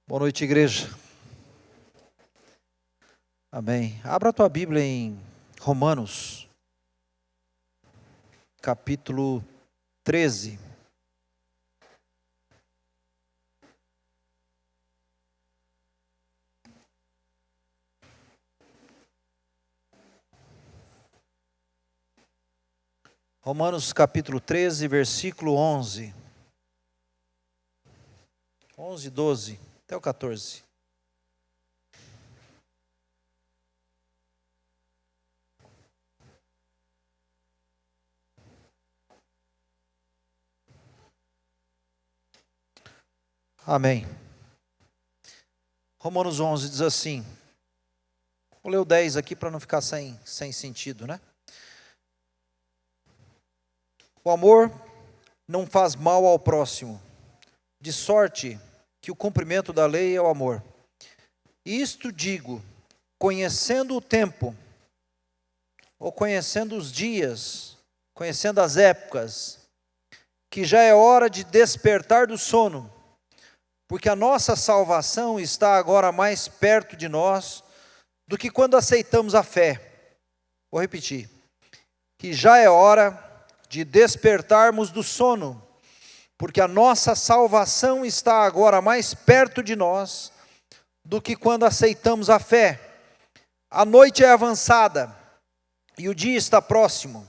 Boa noite, igreja. Amém. Abra a tua Bíblia em Romanos, capítulo 13. Romanos, capítulo 13, versículo 11. 11, 12, até o 14. Amém. Romanos 11 diz assim. Vou ler o 10 aqui para não ficar sem sentido, né? O amor não faz mal ao próximo, de sorte que o cumprimento da lei é o amor. Isto digo, conhecendo o tempo, ou conhecendo os dias, conhecendo as épocas, que já é hora de despertar do sono, porque a nossa salvação está agora mais perto de nós do que quando aceitamos a fé. Vou repetir, que já é hora de despertarmos do sono, porque a nossa salvação está agora mais perto de nós do que quando aceitamos a fé. A noite é avançada e o dia está próximo.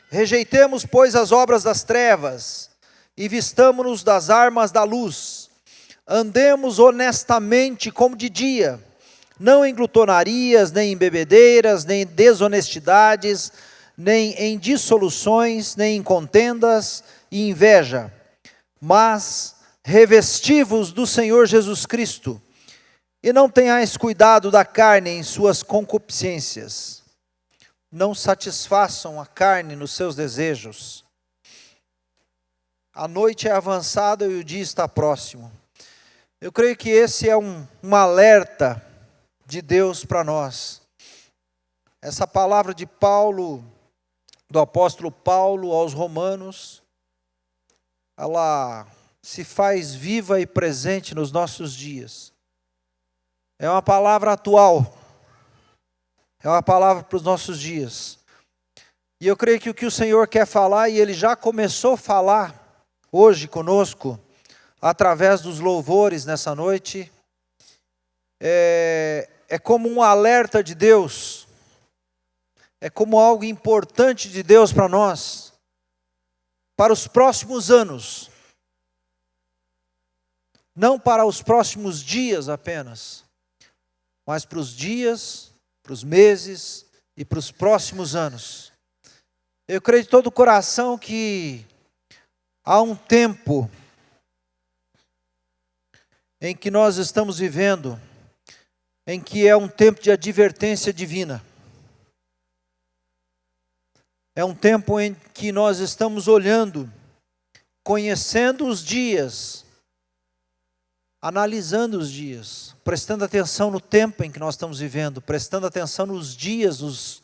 Rejeitemos, pois, as obras das trevas e vistamo-nos das armas da luz. Andemos honestamente como de dia, não em glutonarias, nem em bebedeiras, nem em desonestidades, nem em dissoluções, nem em contendas e inveja, mas revesti-vos do Senhor Jesus Cristo, e não tenhais cuidado da carne em suas concupiscências. Não satisfaçam a carne nos seus desejos. A noite é avançada e o dia está próximo. Eu creio que esse é um alerta de Deus para nós. Essa palavra de Paulo, do apóstolo Paulo aos Romanos, ela se faz viva e presente nos nossos dias. É uma palavra atual. É uma palavra para os nossos dias. E eu creio que o que o Senhor quer falar, e Ele já começou a falar hoje conosco, através dos louvores nessa noite, é como um alerta de Deus, é como algo importante de Deus para nós, para os próximos anos, não para os próximos dias apenas, mas para os dias, para os meses e para os próximos anos. Eu creio de todo o coração que há um tempo em que nós estamos vivendo, em que é um tempo de advertência divina. É um tempo em que nós estamos olhando, conhecendo os dias, analisando os dias, prestando atenção no tempo em que nós estamos vivendo, prestando atenção nos dias,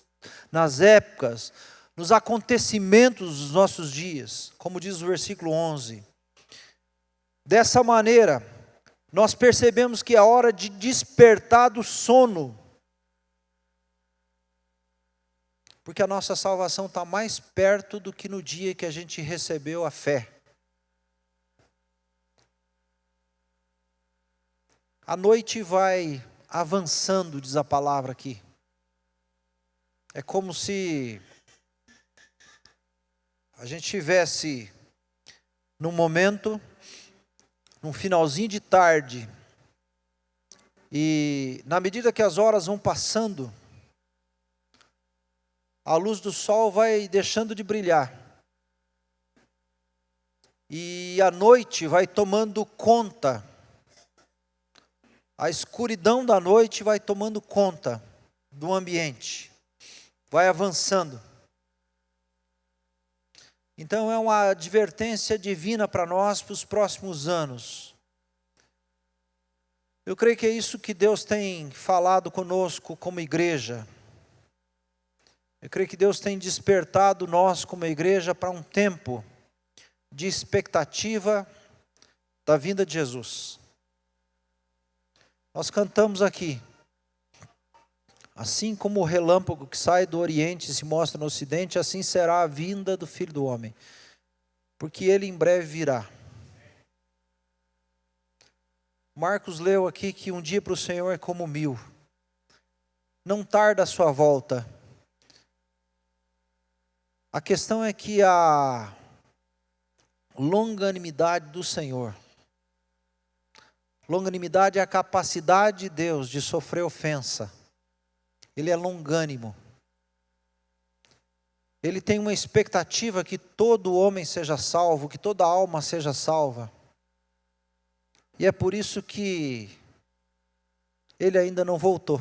nas épocas, nos acontecimentos dos nossos dias, como diz o versículo 11. Dessa maneira, nós percebemos que é hora de despertar do sono, porque a nossa salvação está mais perto do que no dia que a gente recebeu a fé. A noite vai avançando, diz a palavra aqui. É como se a gente estivesse num momento, num finalzinho de tarde, e na medida que as horas vão passando, a luz do sol vai deixando de brilhar, e a noite vai tomando conta, a escuridão da noite vai tomando conta do ambiente, vai avançando. Então é uma advertência divina para nós, para os próximos anos. Eu creio que é isso que Deus tem falado conosco como igreja. Eu creio que Deus tem despertado nós como igreja para um tempo de expectativa da vinda de Jesus. Nós cantamos aqui, assim como o relâmpago que sai do Oriente e se mostra no Ocidente, assim será a vinda do Filho do Homem, porque ele em breve virá. Marcos leu aqui que um dia para o Senhor é como 1000. Não tarda a sua volta. A questão é que a longanimidade do Senhor, longanimidade é a capacidade de Deus de sofrer ofensa. Ele é longânimo. Ele tem uma expectativa que todo homem seja salvo, que toda alma seja salva. E é por isso que ele ainda não voltou.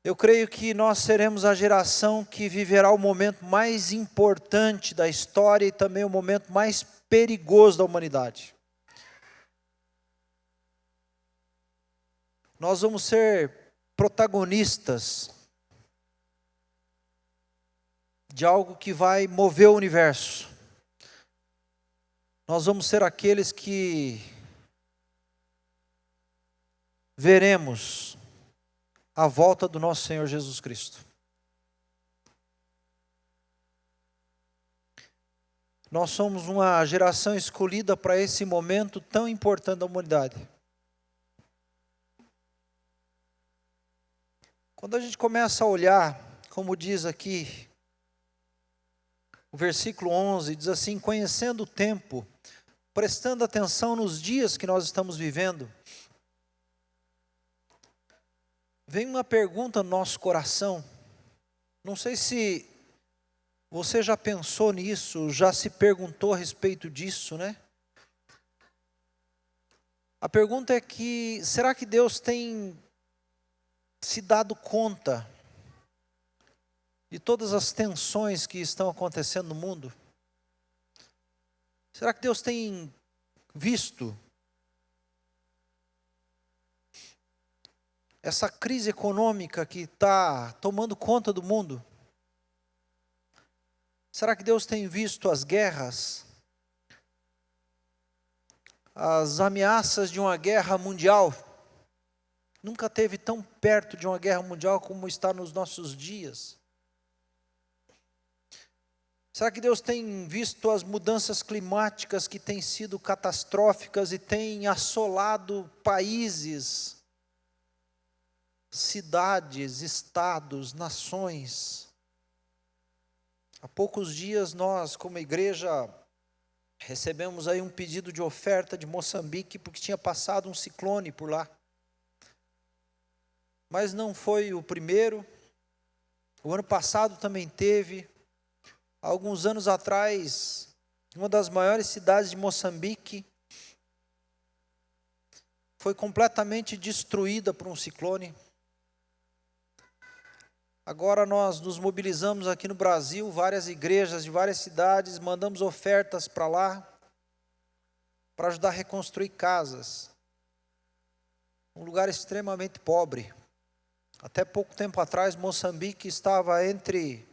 Eu creio que nós seremos a geração que viverá o momento mais importante da história e também o momento mais perigoso da humanidade. Nós vamos ser protagonistas de algo que vai mover o universo. Nós vamos ser aqueles que veremos a volta do nosso Senhor Jesus Cristo. Nós somos uma geração escolhida para esse momento tão importante da humanidade. Quando a gente começa a olhar, como diz aqui, o versículo 11, diz assim: conhecendo o tempo, prestando atenção nos dias que nós estamos vivendo, vem uma pergunta no nosso coração. Não sei se você já pensou nisso, já se perguntou a respeito disso, né? A pergunta é que, será que Deus tem se dado conta de todas as tensões que estão acontecendo no mundo? Será que Deus tem visto essa crise econômica que está tomando conta do mundo? Será que Deus tem visto as guerras, as ameaças de uma guerra mundial? Nunca esteve tão perto de uma guerra mundial como está nos nossos dias. Será que Deus tem visto as mudanças climáticas que têm sido catastróficas e têm assolado países, cidades, estados, nações? Há poucos dias nós, como igreja, recebemos aí um pedido de oferta de Moçambique, porque tinha passado um ciclone por lá. Mas não foi o primeiro. O ano passado também teve. Há alguns anos atrás, uma das maiores cidades de Moçambique foi completamente destruída por um ciclone. Agora nós nos mobilizamos aqui no Brasil, várias igrejas de várias cidades, mandamos ofertas para lá, para ajudar a reconstruir casas. Um lugar extremamente pobre. Até pouco tempo atrás, Moçambique estava entre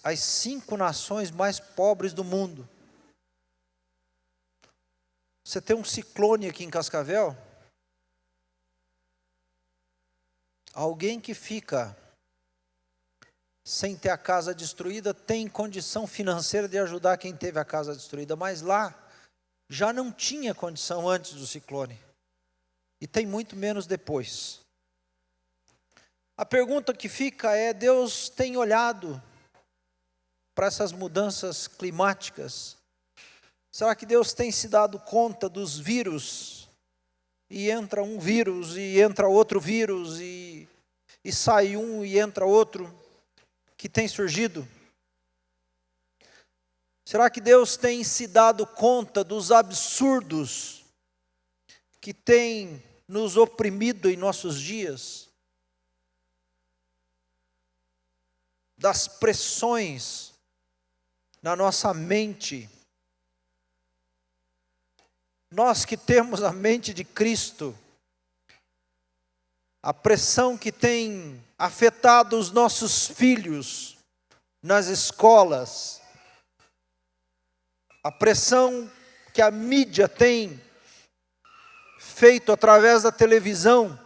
as 5 nações mais pobres do mundo. Você tem um ciclone aqui em Cascavel? Alguém que fica sem ter a casa destruída tem condição financeira de ajudar quem teve a casa destruída, mas lá já não tinha condição antes do ciclone. E tem muito menos depois. A pergunta que fica é: Deus tem olhado para essas mudanças climáticas? Será que Deus tem se dado conta dos vírus? E entra um vírus, e entra outro vírus, e sai um e entra outro, que tem surgido? Será que Deus tem se dado conta dos absurdos que tem nos oprimido em nossos dias? Das pressões na nossa mente? Nós que temos a mente de Cristo, a pressão que tem afetado os nossos filhos nas escolas, a pressão que a mídia tem feito através da televisão,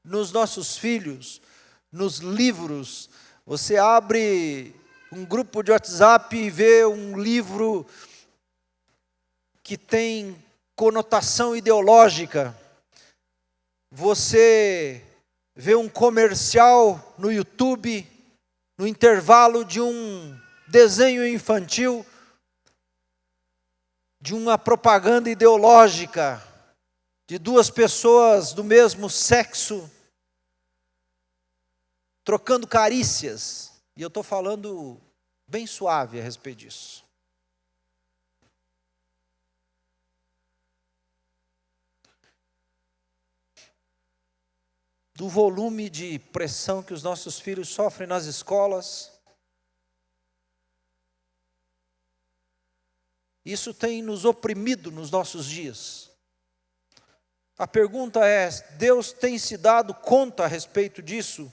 nos nossos filhos, nos livros. Você abre um grupo de WhatsApp e vê um livro que tem conotação ideológica. Você vê um comercial no YouTube, no intervalo de um desenho infantil, de uma propaganda ideológica, de duas pessoas do mesmo sexo, trocando carícias. E eu estou falando bem suave a respeito disso. Do volume de pressão que os nossos filhos sofrem nas escolas. Isso tem nos oprimido nos nossos dias. A pergunta é: Deus tem se dado conta a respeito disso?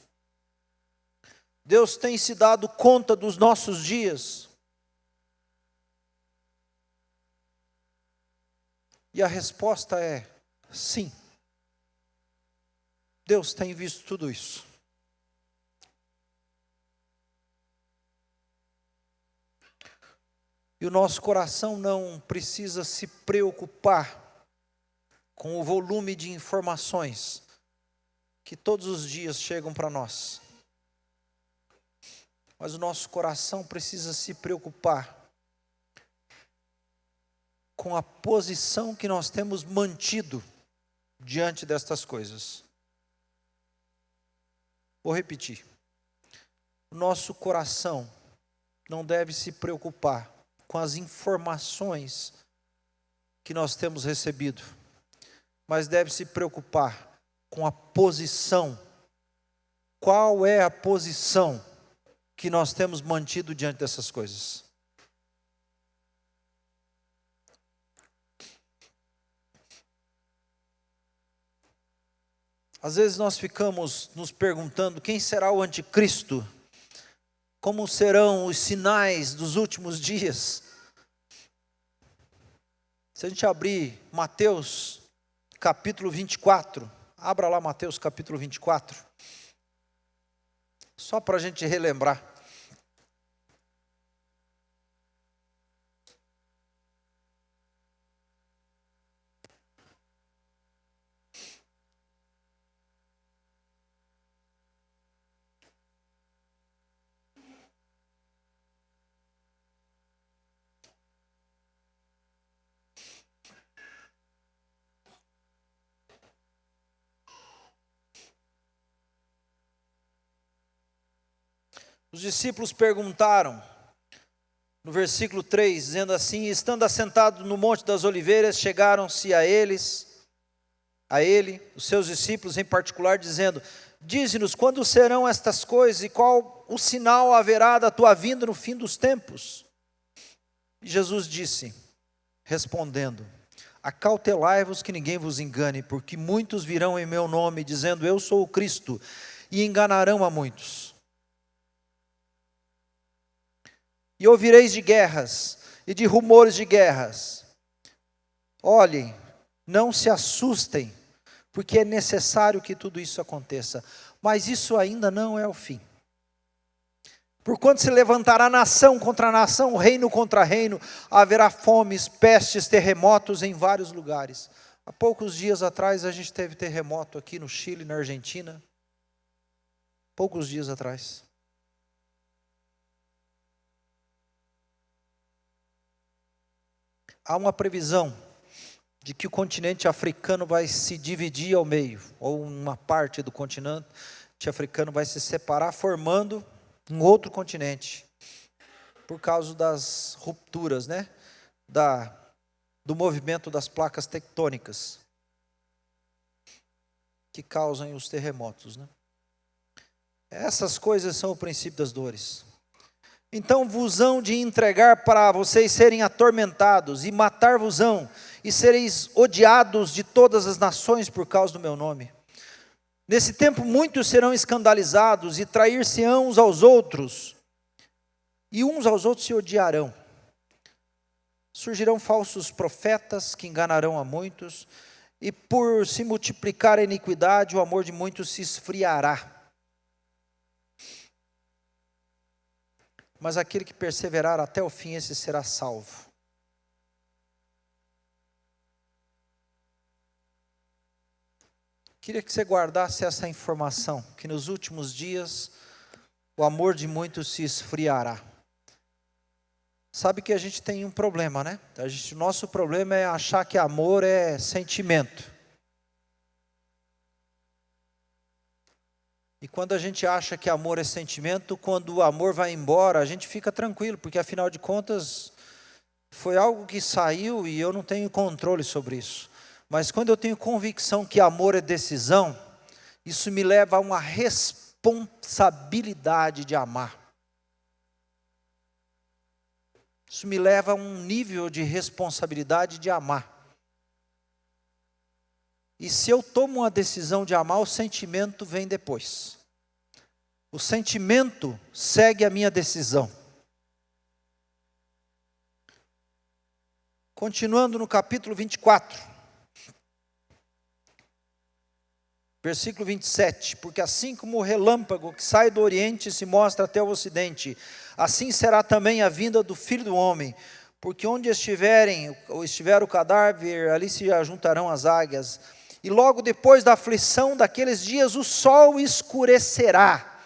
Deus tem se dado conta dos nossos dias? E a resposta é sim. Deus tem visto tudo isso. E o nosso coração não precisa se preocupar com o volume de informações que todos os dias chegam para nós. Mas o nosso coração precisa se preocupar com a posição que nós temos mantido diante destas coisas. Vou repetir. O nosso coração não deve se preocupar com as informações que nós temos recebido, mas deve se preocupar com a posição. Qual é a posição que nós temos mantido diante dessas coisas? Às vezes nós ficamos nos perguntando quem será o anticristo, como serão os sinais dos últimos dias. Se a gente abrir Mateus capítulo 24, abra lá Mateus capítulo 24, só para a gente relembrar. Os discípulos perguntaram, no versículo 3, dizendo assim: estando assentados no Monte das Oliveiras, chegaram-se a ele, os seus discípulos em particular, dizendo: dize-nos, quando serão estas coisas e qual o sinal haverá da tua vinda no fim dos tempos? E Jesus disse, respondendo: acautelai-vos que ninguém vos engane, porque muitos virão em meu nome, dizendo eu sou o Cristo, e enganarão a muitos. E ouvireis de guerras e de rumores de guerras. Olhem, não se assustem, porque é necessário que tudo isso aconteça. Mas isso ainda não é o fim. Porquanto se levantará nação contra nação, reino contra reino, haverá fomes, pestes, terremotos em vários lugares. Há poucos dias atrás a gente teve terremoto aqui no Chile, na Argentina. Poucos dias atrás. Há uma previsão de que o continente africano vai se dividir ao meio, ou uma parte do continente africano vai se separar, formando um outro continente, por causa das rupturas, do movimento das placas tectônicas, que causam os terremotos. Essas coisas são o princípio das dores. Então vos hão de entregar para vocês serem atormentados, e matar-vos-ão, e sereis odiados de todas as nações por causa do meu nome. Nesse tempo muitos serão escandalizados, e trair-se-ão uns aos outros, e uns aos outros se odiarão. Surgirão falsos profetas que enganarão a muitos, e por se multiplicar a iniquidade, o amor de muitos se esfriará. Mas aquele que perseverar até o fim, esse será salvo. Queria que você guardasse essa informação, que nos últimos dias o amor de muitos se esfriará. Sabe que a gente tem um problema, né? Nosso problema é achar que amor é sentimento. E quando a gente acha que amor é sentimento, quando o amor vai embora, a gente fica tranquilo, porque afinal de contas, foi algo que saiu e eu não tenho controle sobre isso. Mas quando eu tenho convicção que amor é decisão, isso me leva a uma responsabilidade de amar. Isso me leva a um nível de responsabilidade de amar. E se eu tomo uma decisão de amar, o sentimento vem depois. O sentimento segue a minha decisão. Continuando no capítulo 24. Versículo 27, porque assim como o relâmpago que sai do oriente e se mostra até o ocidente, assim será também a vinda do Filho do Homem, porque onde estiver o cadáver, ali se ajuntarão as águias, e logo depois da aflição daqueles dias, o sol escurecerá,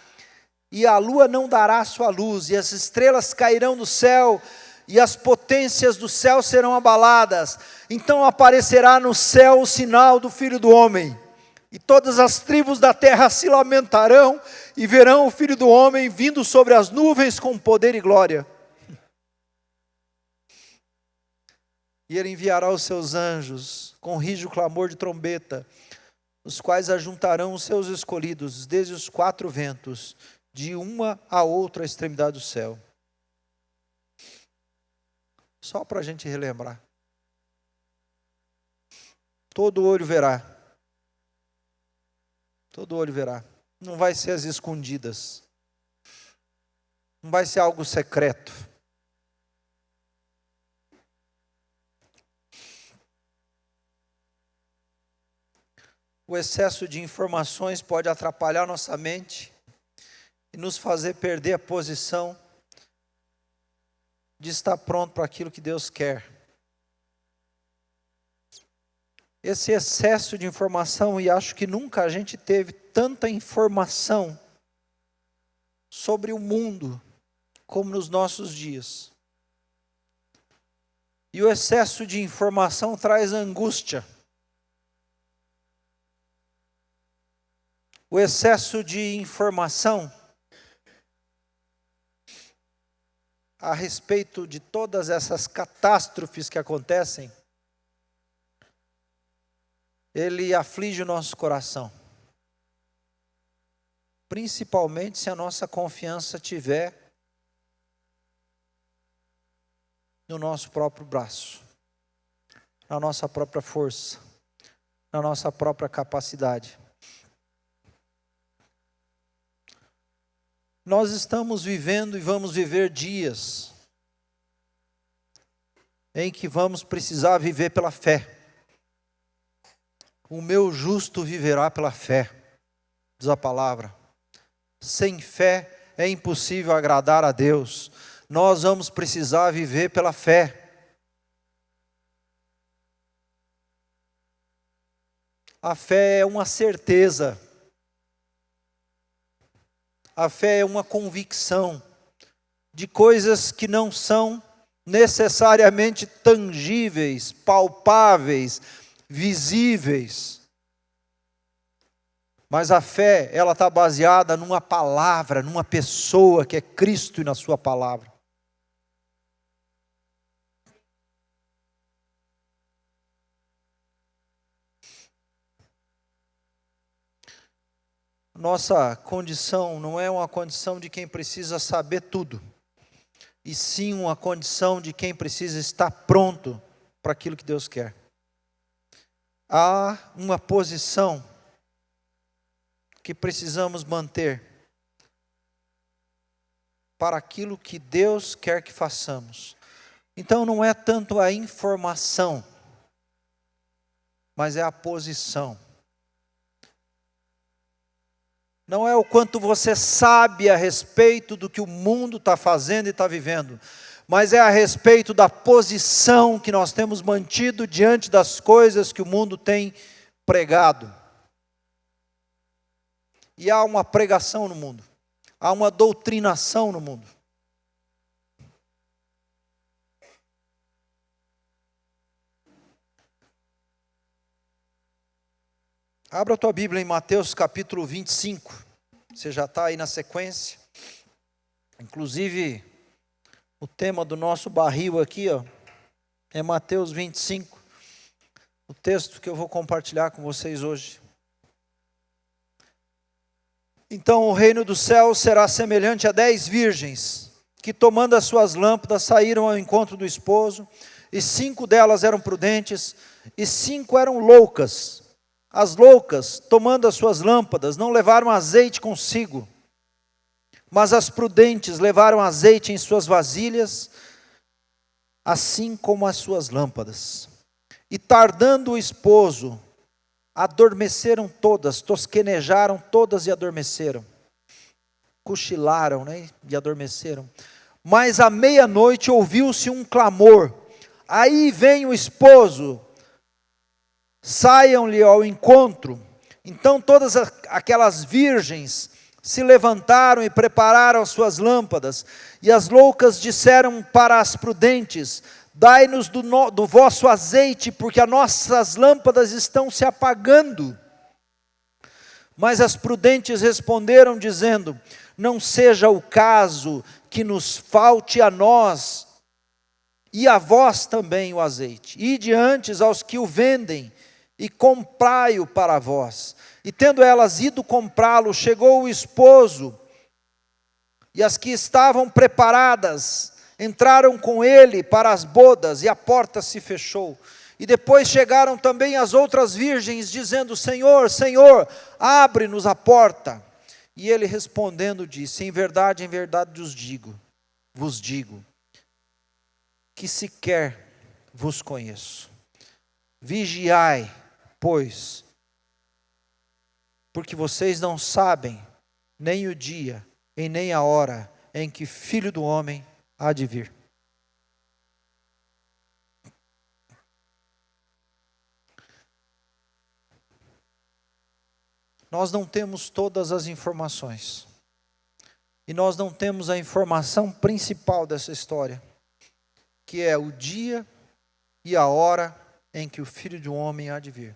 e a lua não dará sua luz, e as estrelas cairão do céu, e as potências do céu serão abaladas, então aparecerá no céu o sinal do Filho do Homem, e todas as tribos da terra se lamentarão e verão o Filho do Homem vindo sobre as nuvens com poder e glória. E ele enviará os seus anjos com rígido clamor de trombeta, os quais ajuntarão os seus escolhidos desde os quatro ventos, de uma a outra extremidade do céu. Só para a gente relembrar. Todo olho verá. Todo olho verá. Não vai ser às escondidas. Não vai ser algo secreto. O excesso de informações pode atrapalhar nossa mente e nos fazer perder a posição de estar pronto para aquilo que Deus quer. Esse excesso de informação, e acho que nunca a gente teve tanta informação sobre o mundo como nos nossos dias. E o excesso de informação traz angústia. O excesso de informação a respeito de todas essas catástrofes que acontecem, ele aflige o nosso coração. Principalmente se a nossa confiança estiver no nosso próprio braço, na nossa própria força, na nossa própria capacidade. Nós estamos vivendo e vamos viver dias em que vamos precisar viver pela fé. O meu justo viverá pela fé, diz a palavra. Sem fé é impossível agradar a Deus. Nós vamos precisar viver pela fé. A fé é uma certeza. A fé é uma convicção de coisas que não são necessariamente tangíveis, palpáveis, visíveis. Mas a fé, ela está baseada numa palavra, numa pessoa que é Cristo e na sua palavra. Nossa condição não é uma condição de quem precisa saber tudo, e sim uma condição de quem precisa estar pronto para aquilo que Deus quer. Há uma posição que precisamos manter para aquilo que Deus quer que façamos. Então não é tanto a informação, mas é a posição. Não é o quanto você sabe a respeito do que o mundo está fazendo e está vivendo, mas é a respeito da posição que nós temos mantido diante das coisas que o mundo tem pregado. E há uma pregação no mundo, há uma doutrinação no mundo. Abra a tua Bíblia em Mateus capítulo 25, você já está aí na sequência. Inclusive, o tema do nosso barril aqui, é Mateus 25, o texto que eu vou compartilhar com vocês hoje. Então o reino dos céus será semelhante a 10 virgens, que tomando as suas lâmpadas saíram ao encontro do esposo, e 5 delas eram prudentes, e 5 eram loucas. As loucas, tomando as suas lâmpadas, não levaram azeite consigo, mas as prudentes levaram azeite em suas vasilhas, assim como as suas lâmpadas. E tardando o esposo, adormeceram todas, tosquenejaram todas e adormeceram. Cochilaram, e adormeceram. Mas à meia-noite ouviu-se um clamor. Aí vem o esposo, saiam-lhe ao encontro. Então todas aquelas virgens se levantaram e prepararam suas lâmpadas. E as loucas disseram para as prudentes: dai-nos do vosso azeite, porque as nossas lâmpadas estão se apagando. Mas as prudentes responderam dizendo: não seja o caso que nos falte a nós e a vós também o azeite. Ide antes aos que o vendem e comprai-o para vós. E tendo elas ido comprá-lo, chegou o esposo, e as que estavam preparadas entraram com ele para as bodas, e a porta se fechou. E depois chegaram também as outras virgens, dizendo: Senhor, Senhor, abre-nos a porta. E ele respondendo disse: em verdade vos digo, que sequer vos conheço. Vigiai, pois, porque vocês não sabem nem o dia e nem a hora em que Filho do Homem há de vir. Nós não temos todas as informações, e nós não temos a informação principal dessa história, que é o dia e a hora em que o Filho do Homem há de vir.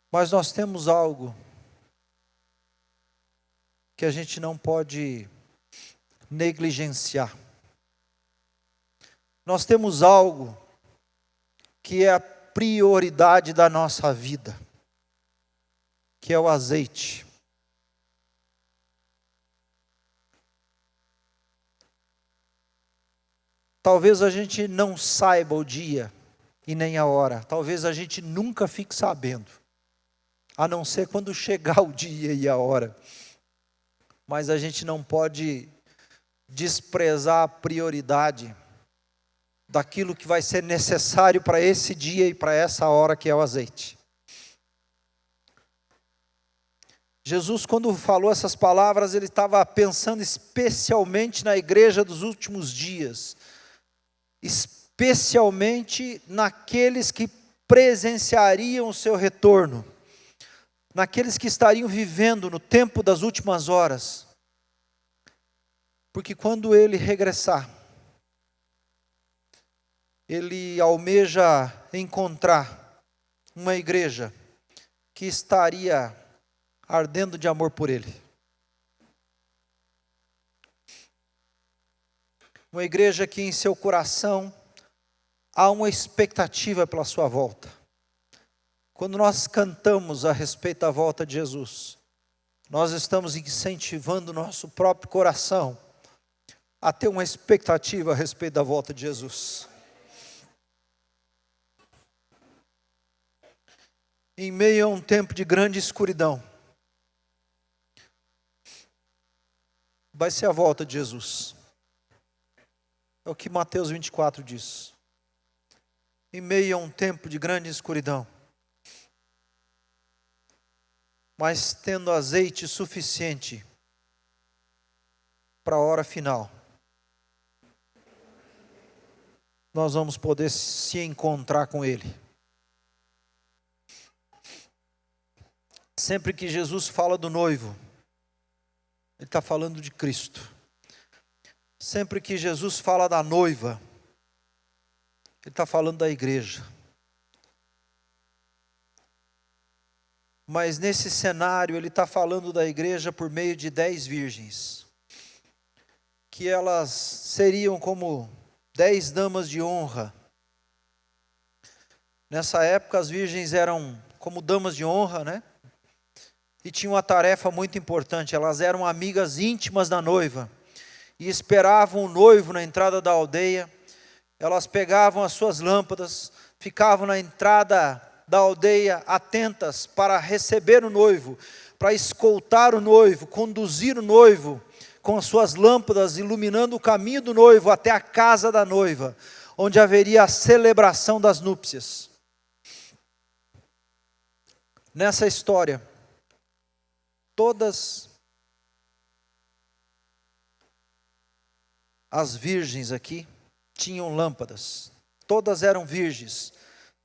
Mas nós temos algo que a gente não pode negligenciar. Nós temos algo que é a prioridade da nossa vida, que é o azeite. Talvez a gente não saiba o dia e nem a hora, talvez a gente nunca fique sabendo, a não ser quando chegar o dia e a hora. Mas a gente não pode desprezar a prioridade daquilo que vai ser necessário para esse dia e para essa hora, que é o azeite. Jesus, quando falou essas palavras, ele estava pensando especialmente na igreja dos últimos dias, especialmente naqueles que presenciariam o seu retorno, naqueles que estariam vivendo no tempo das últimas horas. Porque quando ele regressar, ele almeja encontrar uma igreja que estaria ardendo de amor por ele. Uma igreja que em seu coração há uma expectativa pela sua volta. Quando nós cantamos a respeito da volta de Jesus, nós estamos incentivando o nosso próprio coração a ter uma expectativa a respeito da volta de Jesus. Em meio a um tempo de grande escuridão, vai ser a volta de Jesus. É o que Mateus 24 diz. Em meio a um tempo de grande escuridão, mas tendo azeite suficiente para a hora final, nós vamos poder se encontrar com Ele. Sempre que Jesus fala do noivo, Ele está falando de Cristo. Sempre que Jesus fala da noiva, Ele está falando da igreja. Mas nesse cenário, Ele está falando da igreja por meio de 10 virgens, que elas seriam como 10 damas de honra. Nessa época, as virgens eram como damas de honra, né? E tinham uma tarefa muito importante, elas eram amigas íntimas da noiva, e esperavam o noivo na entrada da aldeia. Elas pegavam as suas lâmpadas, ficavam na entrada da aldeia atentas para receber o noivo, para escoltar o noivo, conduzir o noivo com as suas lâmpadas, iluminando o caminho do noivo até a casa da noiva, onde haveria a celebração das núpcias. Nessa história, todas as virgens aqui tinham lâmpadas, todas eram virgens,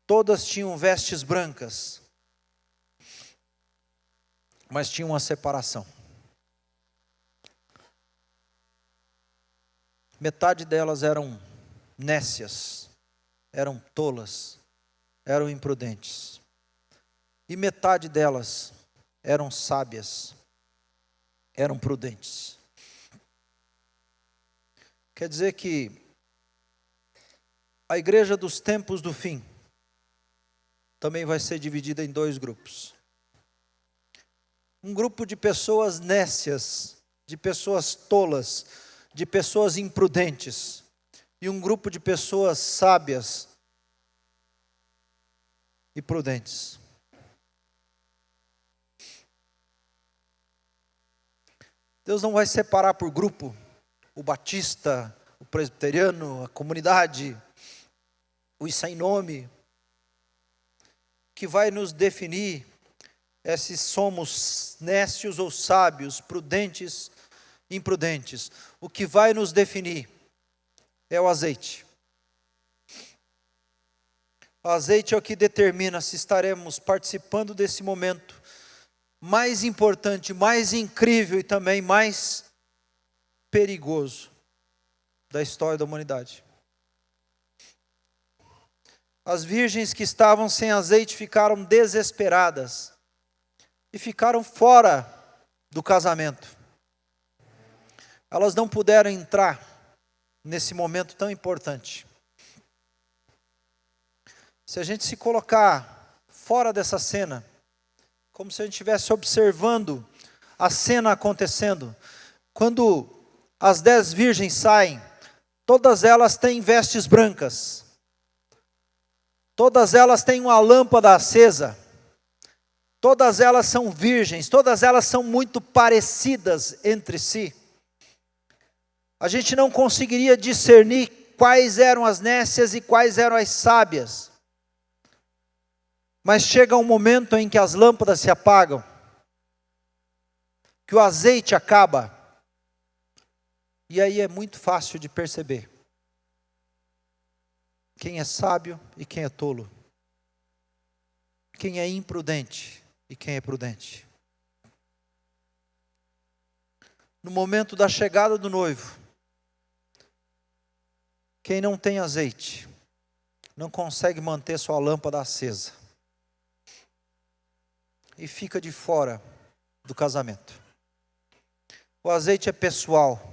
todas tinham vestes brancas, mas tinha uma separação. Metade delas eram nécias, eram tolas, eram imprudentes, e metade delas eram sábias, eram prudentes. Quer dizer que a igreja dos tempos do fim também vai ser dividida em 2 grupos. Um grupo de pessoas nécias, de pessoas tolas, de pessoas imprudentes, e um grupo de pessoas sábias e prudentes. Deus não vai separar por grupo o batista, o presbiteriano, a comunidade, os sem nome. O que vai nos definir é se somos nécios ou sábios, prudentes, imprudentes. O que vai nos definir é o azeite. O azeite é o que determina se estaremos participando desse momento mais importante, mais incrível e também mais perigoso da história da humanidade. As virgens que estavam sem azeite ficaram desesperadas e ficaram fora do casamento. Elas não puderam entrar nesse momento tão importante. Se a gente se colocar fora dessa cena, como se a gente estivesse observando a cena acontecendo, quando as 10 virgens saem, todas elas têm vestes brancas, todas elas têm uma lâmpada acesa, todas elas são virgens, todas elas são muito parecidas entre si. A gente não conseguiria discernir quais eram as nécias e quais eram as sábias. Mas chega um momento em que as lâmpadas se apagam, que o azeite acaba, e aí é muito fácil de perceber quem é sábio e quem é tolo, quem é imprudente e quem é prudente. No momento da chegada do noivo, quem não tem azeite não consegue manter sua lâmpada acesa e fica de fora do casamento. O azeite é pessoal.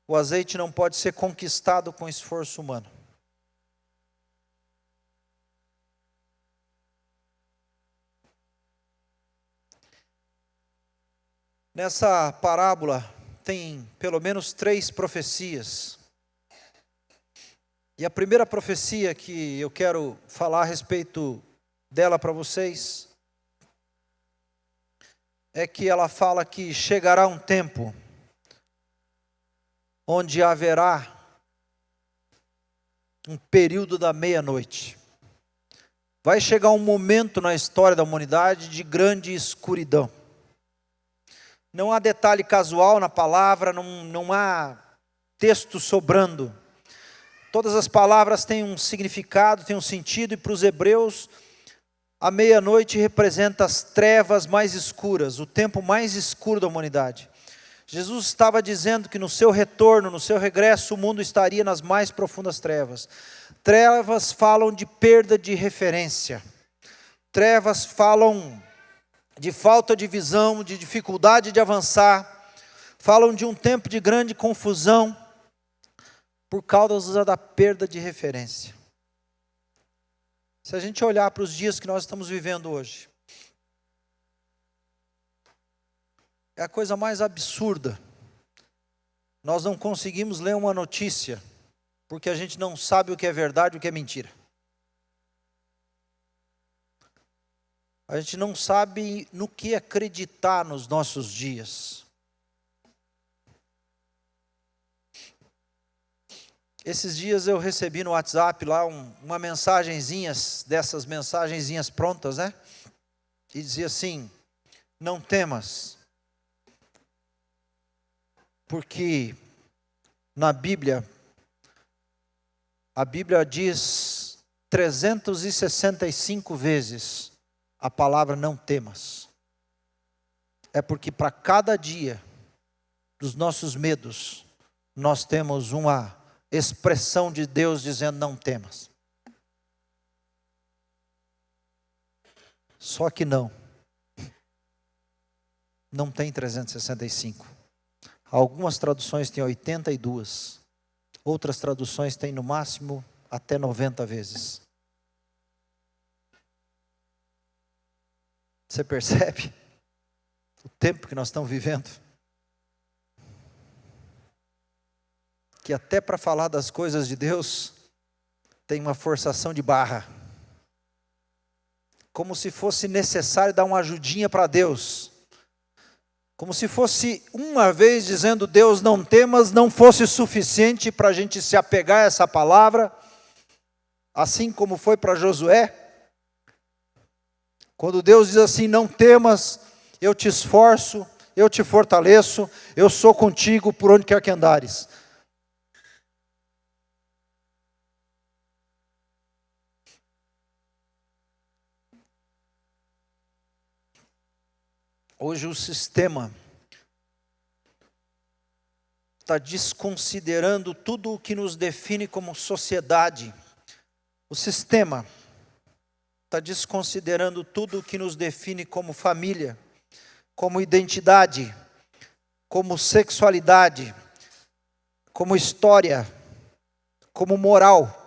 O azeite não pode ser conquistado com esforço humano. Nessa parábola tem pelo menos 3 profecias. E a primeira profecia que eu quero falar a respeito dela para vocês é que ela fala que chegará um tempo onde haverá um período da meia-noite. Vai chegar um momento na história da humanidade de grande escuridão. Não há detalhe casual na palavra, não há texto sobrando. Todas as palavras têm um significado, têm um sentido, e para os hebreus, a meia-noite representa as trevas mais escuras, o tempo mais escuro da humanidade. Jesus estava dizendo que no seu retorno, no seu regresso, o mundo estaria nas mais profundas trevas. Trevas falam de perda de referência. Trevas falam de falta de visão, de dificuldade de avançar. Falam de um tempo de grande confusão por causa da perda de referência. Se a gente olhar para os dias que nós estamos vivendo hoje, é a coisa mais absurda. Nós não conseguimos ler uma notícia, porque a gente não sabe o que é verdade e o que é mentira. A gente não sabe no que acreditar nos nossos dias. Esses dias eu recebi no WhatsApp lá uma mensagenzinha, dessas mensagenzinhas prontas, né? E dizia assim: não temas, porque na Bíblia, a Bíblia diz 365 vezes a palavra não temas. É porque para cada dia dos nossos medos, nós temos uma expressão de Deus dizendo não temas. Só que não tem 365. Algumas traduções têm 82. Outras traduções têm no máximo até 90 vezes. Você percebe o tempo que nós estamos vivendo? Que até para falar das coisas de Deus, tem uma forçação de barra. Como se fosse necessário dar uma ajudinha para Deus. Como se fosse uma vez dizendo Deus não temas, não fosse suficiente para a gente se apegar a essa palavra. Assim como foi para Josué. Quando Deus diz assim, não temas, eu te esforço, eu te fortaleço, eu sou contigo por onde quer que andares. Hoje o sistema está desconsiderando tudo o que nos define como sociedade. O sistema está desconsiderando tudo o que nos define como família, como identidade, como sexualidade, como história, como moral.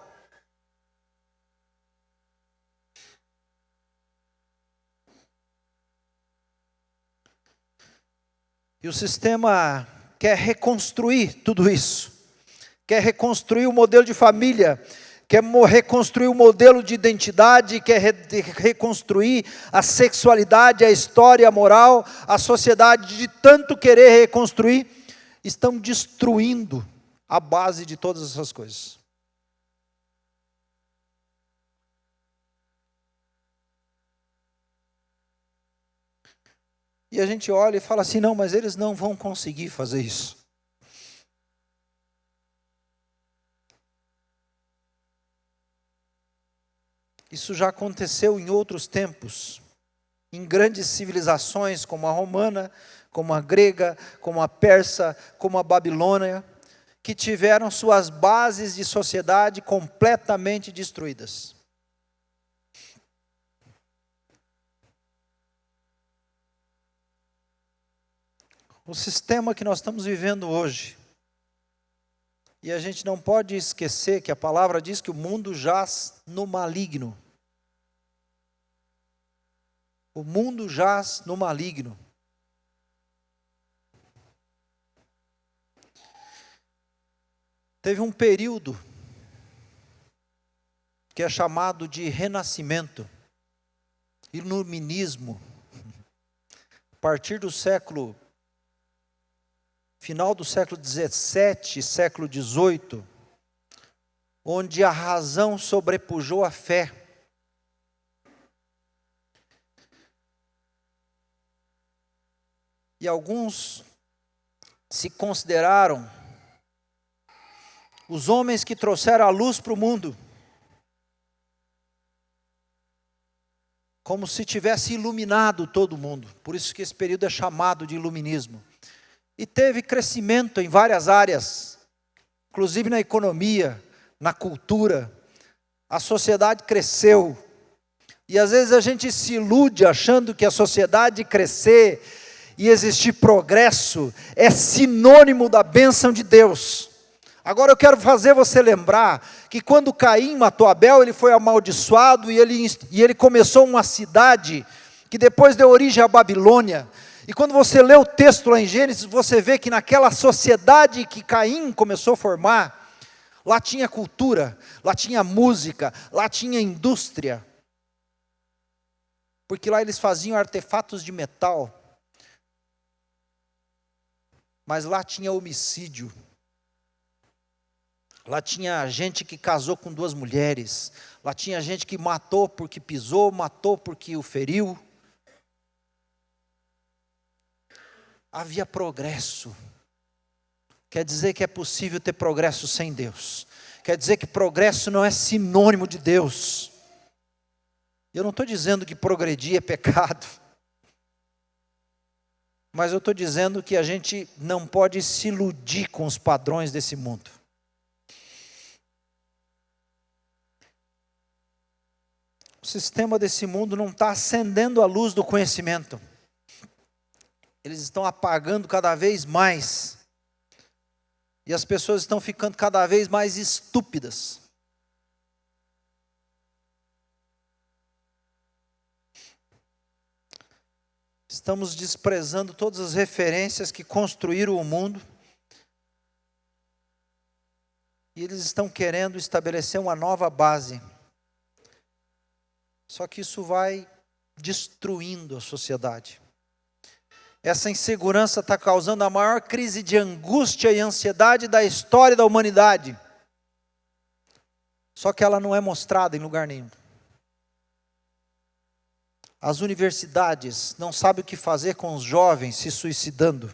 E o sistema quer reconstruir tudo isso. Quer reconstruir o modelo de família, quer reconstruir o modelo de identidade, quer reconstruir a sexualidade, a história, a moral, a sociedade. De tanto querer reconstruir, estão destruindo a base de todas essas coisas. E a gente olha e fala assim, não, mas eles não vão conseguir fazer isso. Isso já aconteceu em outros tempos, em grandes civilizações como a romana, como a grega, como a persa, como a babilônia, que tiveram suas bases de sociedade completamente destruídas. O sistema que nós estamos vivendo hoje, e a gente não pode esquecer que a palavra diz que o mundo jaz no maligno. O mundo jaz no maligno. Teve um período que é chamado de renascimento, iluminismo. A partir do final do século XVII, século XVIII, onde a razão sobrepujou a fé. E alguns se consideraram os homens que trouxeram a luz para o mundo, como se tivesse iluminado todo mundo. Por isso que esse período é chamado de iluminismo. E teve crescimento em várias áreas, inclusive na economia, na cultura. A sociedade cresceu. E às vezes a gente se ilude achando que a sociedade crescer e existir progresso é sinônimo da bênção de Deus. Agora eu quero fazer você lembrar que quando Caim matou Abel, ele foi amaldiçoado e ele começou uma cidade que depois deu origem à Babilônia. E quando você lê o texto lá em Gênesis, você vê que naquela sociedade que Caim começou a formar, lá tinha cultura, lá tinha música, lá tinha indústria. Porque lá eles faziam artefatos de metal. Mas lá tinha homicídio. Lá tinha gente que casou com 2 mulheres. Lá tinha gente que matou porque pisou, matou porque o feriu. Havia progresso. Quer dizer que é possível ter progresso sem Deus. Quer dizer que progresso não é sinônimo de Deus. Eu não estou dizendo que progredir é pecado. Mas eu estou dizendo que a gente não pode se iludir com os padrões desse mundo. O sistema desse mundo não está acendendo a luz do conhecimento. Eles estão apagando cada vez mais. E as pessoas estão ficando cada vez mais estúpidas. Estamos desprezando todas as referências que construíram o mundo. E eles estão querendo estabelecer uma nova base. Só que isso vai destruindo a sociedade. Essa insegurança está causando a maior crise de angústia e ansiedade da história da humanidade. Só que ela não é mostrada em lugar nenhum. As universidades não sabem o que fazer com os jovens se suicidando.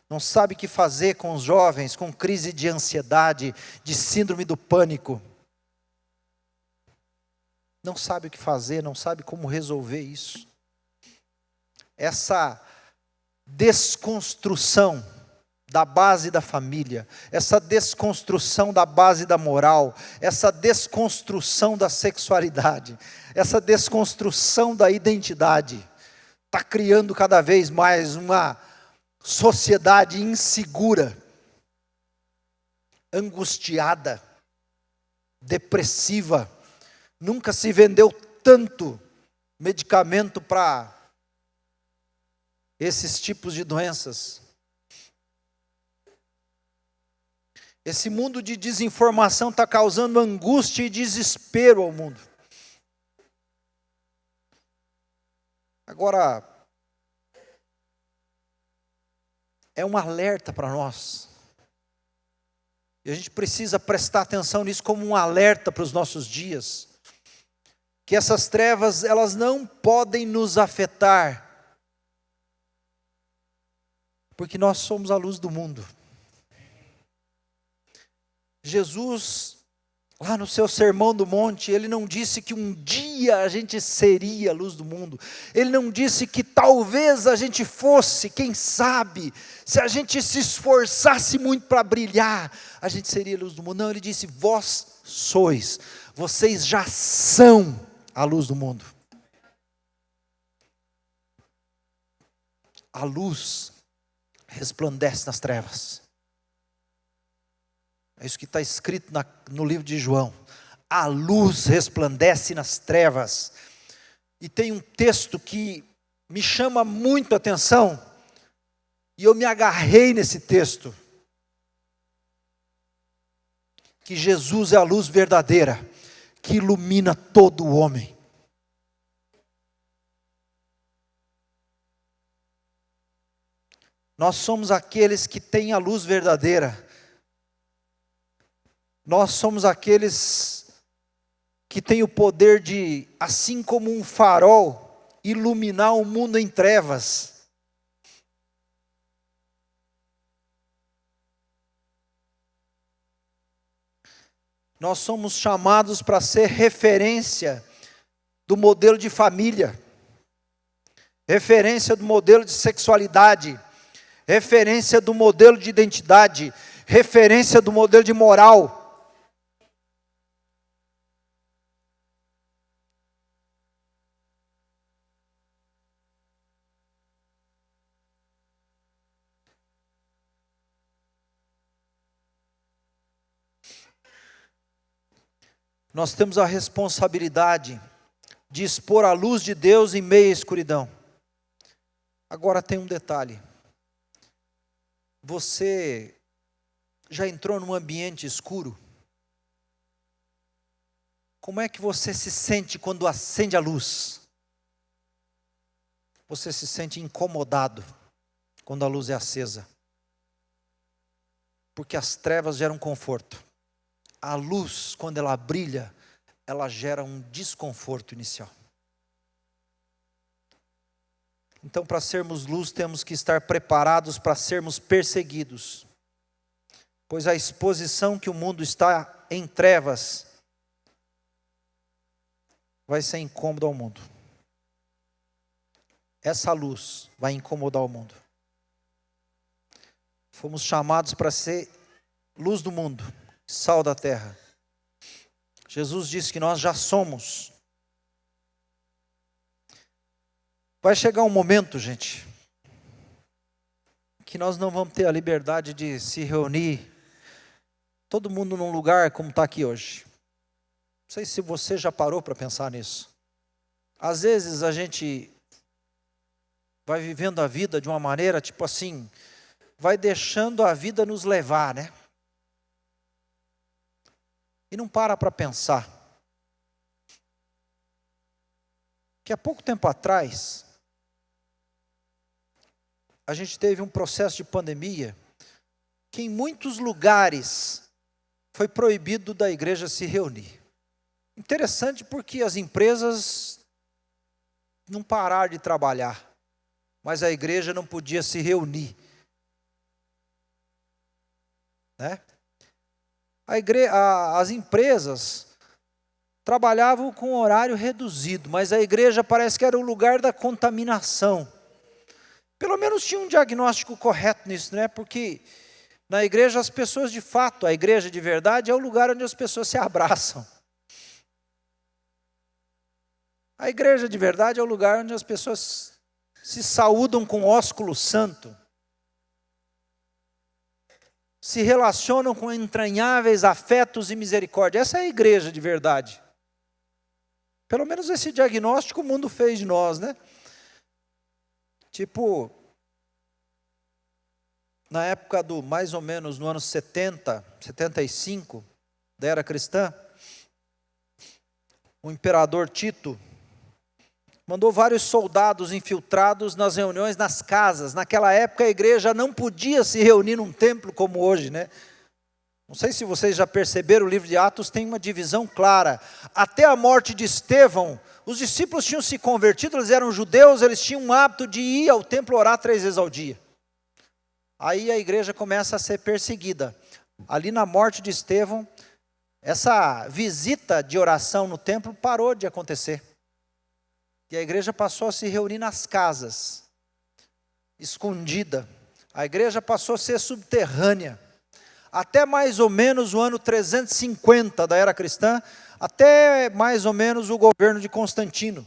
Não sabem o que fazer com os jovens com crise de ansiedade, de síndrome do pânico. Não sabe o que fazer, não sabe como resolver isso. Essa desconstrução da base da família, essa desconstrução da base da moral, essa desconstrução da sexualidade, essa desconstrução da identidade, está criando cada vez mais uma sociedade insegura, angustiada, depressiva. Nunca se vendeu tanto medicamento para esses tipos de doenças. Esse mundo de desinformação está causando angústia e desespero ao mundo. Agora, é um alerta para nós. E a gente precisa prestar atenção nisso como um alerta para os nossos dias. Que essas trevas, elas não podem nos afetar. Porque nós somos a luz do mundo. Jesus, lá no seu Sermão do Monte, ele não disse que um dia a gente seria a luz do mundo. Ele não disse que talvez a gente fosse, quem sabe, se a gente se esforçasse muito para brilhar, a gente seria a luz do mundo. Não, ele disse, vós sois, vocês já são a luz do mundo. A luz resplandece nas trevas. É isso que está escrito no livro de João. A luz resplandece nas trevas. E tem um texto que me chama muito a atenção. E eu me agarrei nesse texto. Que Jesus é a luz verdadeira, que ilumina todo o homem. Nós somos aqueles que têm a luz verdadeira. Nós somos aqueles que têm o poder de, assim como um farol, iluminar o mundo em trevas. Nós somos chamados para ser referência do modelo de família, referência do modelo de sexualidade, referência do modelo de identidade, referência do modelo de moral. Nós temos a responsabilidade de expor a luz de Deus em meio à escuridão. Agora tem um detalhe. Você já entrou num ambiente escuro? Como é que você se sente quando acende a luz? Você se sente incomodado quando a luz é acesa. Porque as trevas geram conforto. A luz, quando ela brilha, ela gera um desconforto inicial. Então, para sermos luz, temos que estar preparados para sermos perseguidos. Pois a exposição que o mundo está em trevas vai ser incômodo ao mundo. Essa luz vai incomodar o mundo. Fomos chamados para ser luz do mundo, sal da terra. Jesus disse que nós já somos. Vai chegar um momento, gente, que nós não vamos ter a liberdade de se reunir, todo mundo num lugar como está aqui hoje. Não sei se você já parou para pensar nisso. Às vezes a gente vai vivendo a vida de uma maneira, tipo assim, vai deixando a vida nos levar, né? E não para pensar. Que há pouco tempo atrás, a gente teve um processo de pandemia, que em muitos lugares foi proibido da igreja se reunir. Interessante porque as empresas não pararam de trabalhar, mas a igreja não podia se reunir. Né? As empresas trabalhavam com horário reduzido, mas a igreja parece que era o lugar da contaminação. Pelo menos tinha um diagnóstico correto nisso, né? Porque na igreja as pessoas de fato, a igreja de verdade é o lugar onde as pessoas se abraçam. A igreja de verdade é o lugar onde as pessoas se saúdam com ósculo santo. Se relacionam com entranháveis afetos e misericórdia. Essa é a igreja de verdade. Pelo menos esse diagnóstico o mundo fez de nós, né? Tipo, na época do, mais ou menos, no ano 70, 75, da era cristã, o imperador Tito mandou vários soldados infiltrados nas reuniões nas casas. Naquela época a igreja não podia se reunir num templo como hoje, né? Não sei se vocês já perceberam, o livro de Atos tem uma divisão clara. Até a morte de Estevão, os discípulos tinham se convertido, eles eram judeus, eles tinham um hábito de ir ao templo orar 3 vezes ao dia. Aí a igreja começa a ser perseguida. Ali na morte de Estevão, essa visita de oração no templo parou de acontecer. E a igreja passou a se reunir nas casas, escondida. A igreja passou a ser subterrânea. Até mais ou menos o ano 350 da era cristã, até mais ou menos o governo de Constantino.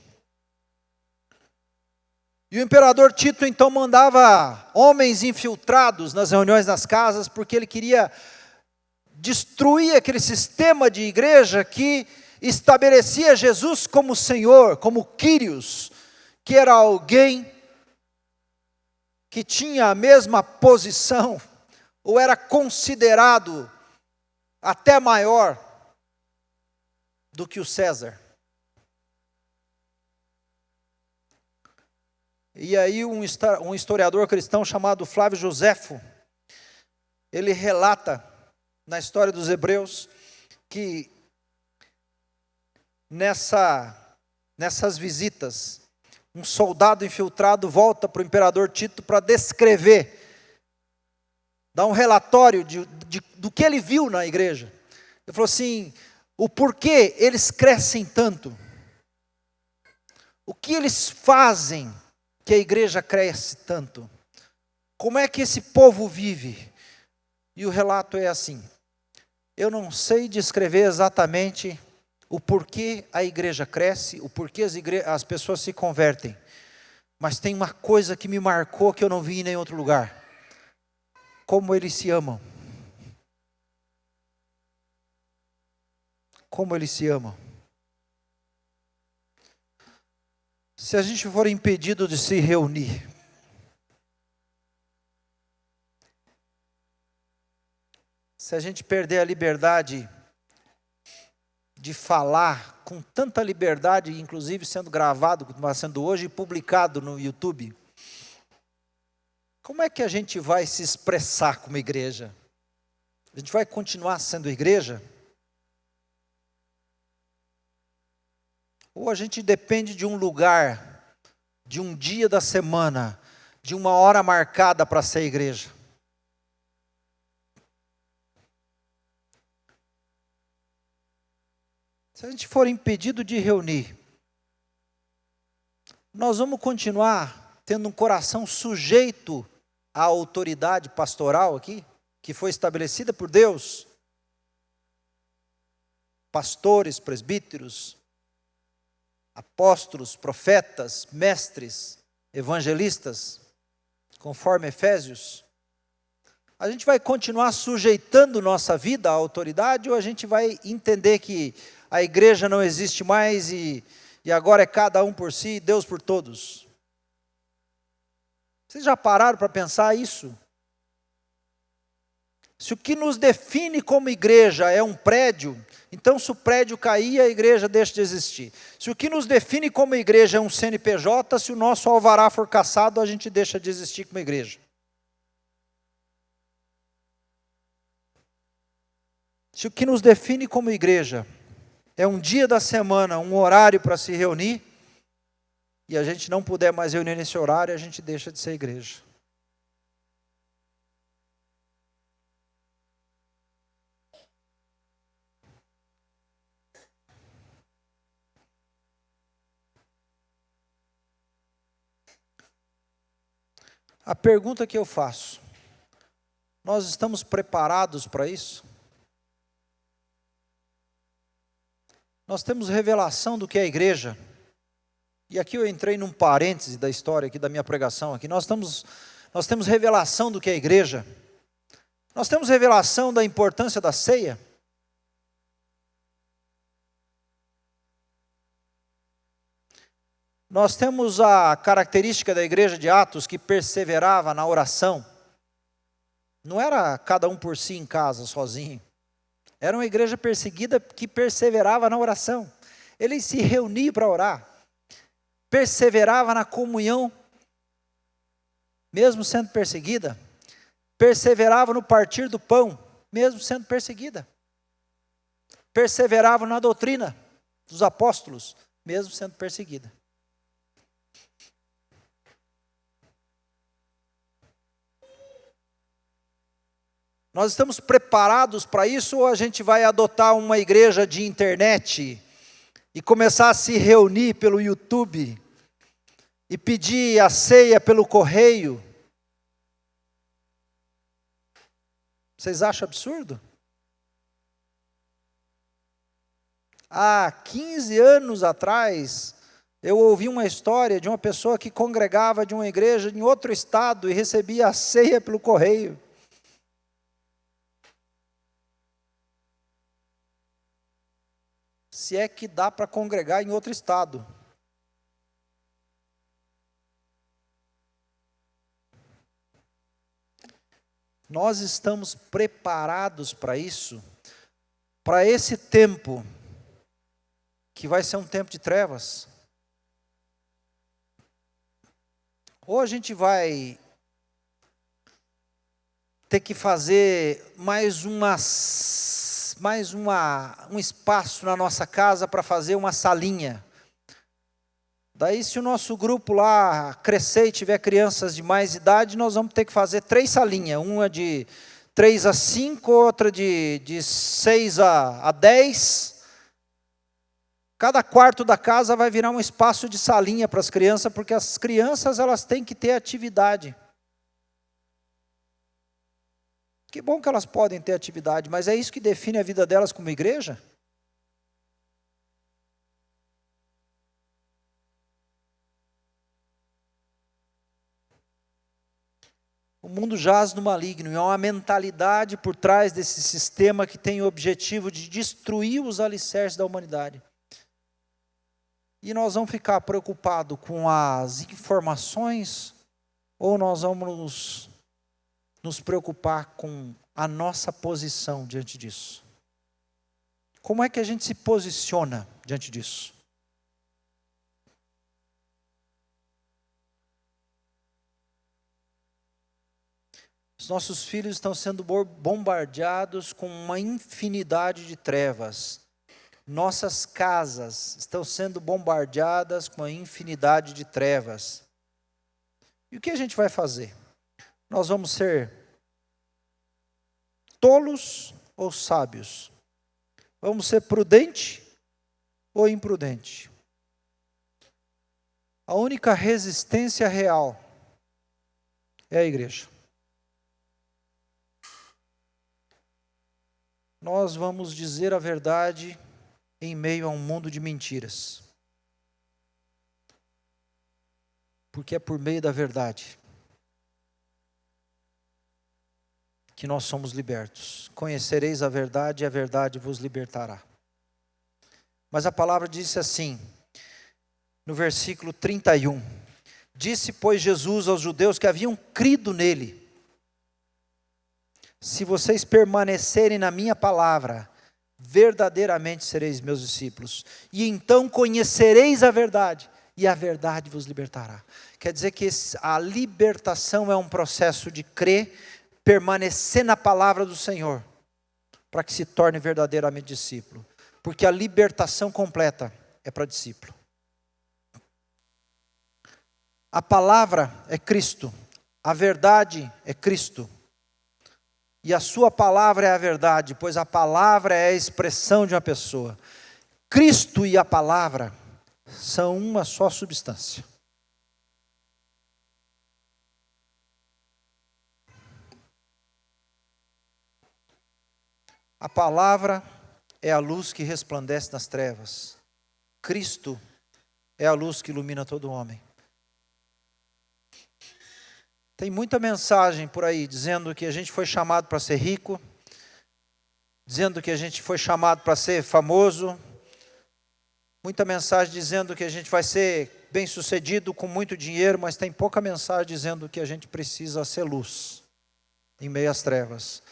E o imperador Tito então mandava homens infiltrados nas reuniões nas casas, porque ele queria destruir aquele sistema de igreja que estabelecia Jesus como Senhor, como Quírios, que era alguém que tinha a mesma posição, ou era considerado até maior do que o César. E aí um historiador cristão chamado Flávio Joséfo, ele relata na história dos Hebreus, que nessas visitas, um soldado infiltrado volta para o imperador Tito para descrever, dar um relatório do que ele viu na igreja. Ele falou assim, o porquê eles crescem tanto, o que eles fazem que a igreja cresce tanto, como é que esse povo vive? E o relato é assim, eu não sei descrever exatamente o porquê a igreja cresce, o porquê as pessoas se convertem, mas tem uma coisa que me marcou que eu não vi em nenhum outro lugar, como eles se amam. Como eles se amam. Se a gente for impedido de se reunir, se a gente perder a liberdade de falar com tanta liberdade, inclusive sendo gravado, como está sendo hoje, e publicado no YouTube, como é que a gente vai se expressar como igreja? A gente vai continuar sendo igreja? Ou a gente depende de um lugar, de um dia da semana, de uma hora marcada para ser igreja? Se a gente for impedido de reunir, nós vamos continuar tendo um coração sujeito à autoridade pastoral aqui, que foi estabelecida por Deus? Pastores, presbíteros, apóstolos, profetas, mestres, evangelistas, conforme Efésios. A gente vai continuar sujeitando nossa vida à autoridade, ou a gente vai entender que a igreja não existe mais e agora é cada um por si e Deus por todos? Vocês já pararam para pensar isso? Se o que nos define como igreja é um prédio, então se o prédio cair, a igreja deixa de existir. Se o que nos define como igreja é um CNPJ, se o nosso alvará for cassado, a gente deixa de existir como igreja. Se o que nos define como igreja é um dia da semana, um horário para se reunir, e a gente não puder mais reunir nesse horário, a gente deixa de ser igreja. A pergunta que eu faço, nós estamos preparados para isso? Nós temos revelação do que é a igreja? E aqui eu entrei num parêntese da história aqui da minha pregação aqui. Nós temos revelação do que é a igreja? Nós temos revelação da importância da ceia? Nós temos a característica da igreja de Atos que perseverava na oração. Não era cada um por si em casa, sozinho. Era uma igreja perseguida que perseverava na oração. Eles se reuniam para orar. Perseverava na comunhão, mesmo sendo perseguida. Perseverava no partir do pão, mesmo sendo perseguida. Perseverava na doutrina dos apóstolos, mesmo sendo perseguida. Nós estamos preparados para isso, ou a gente vai adotar uma igreja de internet e começar a se reunir pelo YouTube e pedir a ceia pelo correio? Vocês acham absurdo? Há 15 anos atrás, eu ouvi uma história de uma pessoa que congregava de uma igreja em outro estado e recebia a ceia pelo correio. Se é que dá para congregar em outro estado. Nós estamos preparados para isso, para esse tempo, que vai ser um tempo de trevas. Ou a gente vai ter que fazer mais um espaço na nossa casa para fazer uma salinha. Daí, se o nosso grupo lá crescer e tiver crianças de mais idade, nós vamos ter que fazer 3 salinhas. Uma de 3 a 5, outra de 6 a 10. Cada quarto da casa vai virar um espaço de salinha para as crianças, porque as crianças elas têm que ter atividade. Que bom que elas podem ter atividade, mas é isso que define a vida delas como igreja? O mundo jaz no maligno, e há uma mentalidade por trás desse sistema que tem o objetivo de destruir os alicerces da humanidade. E nós vamos ficar preocupados com as informações, ou nós vamos nos preocupar com a nossa posição diante disso? Como é que a gente se posiciona diante disso? Os nossos filhos estão sendo bombardeados com uma infinidade de trevas. Nossas casas estão sendo bombardeadas com uma infinidade de trevas. E o que a gente vai fazer? Nós vamos ser tolos ou sábios? Vamos ser prudente ou imprudente? A única resistência real é a igreja. Nós vamos dizer a verdade em meio a um mundo de mentiras. Porque é por meio da verdade que nós somos libertos. Conhecereis a verdade e a verdade vos libertará. Mas a palavra disse assim, no versículo 31. Disse, pois, Jesus aos judeus que haviam crido nele: se vocês permanecerem na minha palavra, verdadeiramente sereis meus discípulos. E então conhecereis a verdade, e a verdade vos libertará. Quer dizer que a libertação é um processo de crer, permanecer na palavra do Senhor, para que se torne verdadeiramente discípulo. Porque a libertação completa é para discípulo. A palavra é Cristo, a verdade é Cristo. E a sua palavra é a verdade, pois a palavra é a expressão de uma pessoa. Cristo e a palavra são uma só substância. A palavra é a luz que resplandece nas trevas. Cristo é a luz que ilumina todo homem. Tem muita mensagem por aí dizendo que a gente foi chamado para ser rico, dizendo que a gente foi chamado para ser famoso, muita mensagem dizendo que a gente vai ser bem-sucedido com muito dinheiro, mas tem pouca mensagem dizendo que a gente precisa ser luz em meio às trevas.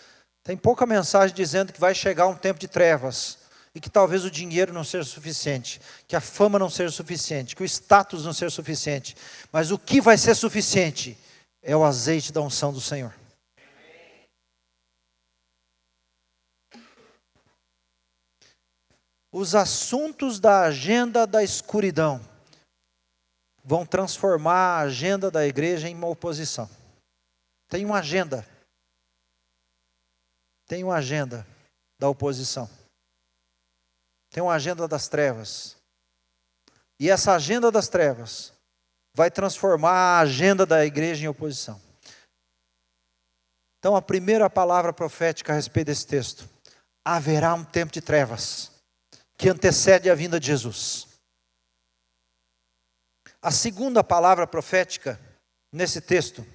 Tem pouca mensagem dizendo que vai chegar um tempo de trevas e que talvez o dinheiro não seja suficiente, que a fama não seja suficiente, que o status não seja suficiente, mas o que vai ser suficiente é o azeite da unção do Senhor. Os assuntos da agenda da escuridão vão transformar a agenda da igreja em uma oposição. Tem uma agenda. Tem uma agenda da oposição. Tem uma agenda das trevas. E essa agenda das trevas vai transformar a agenda da igreja em oposição. Então, a primeira palavra profética a respeito desse texto: haverá um tempo de trevas que antecede a vinda de Jesus. A segunda palavra profética nesse texto: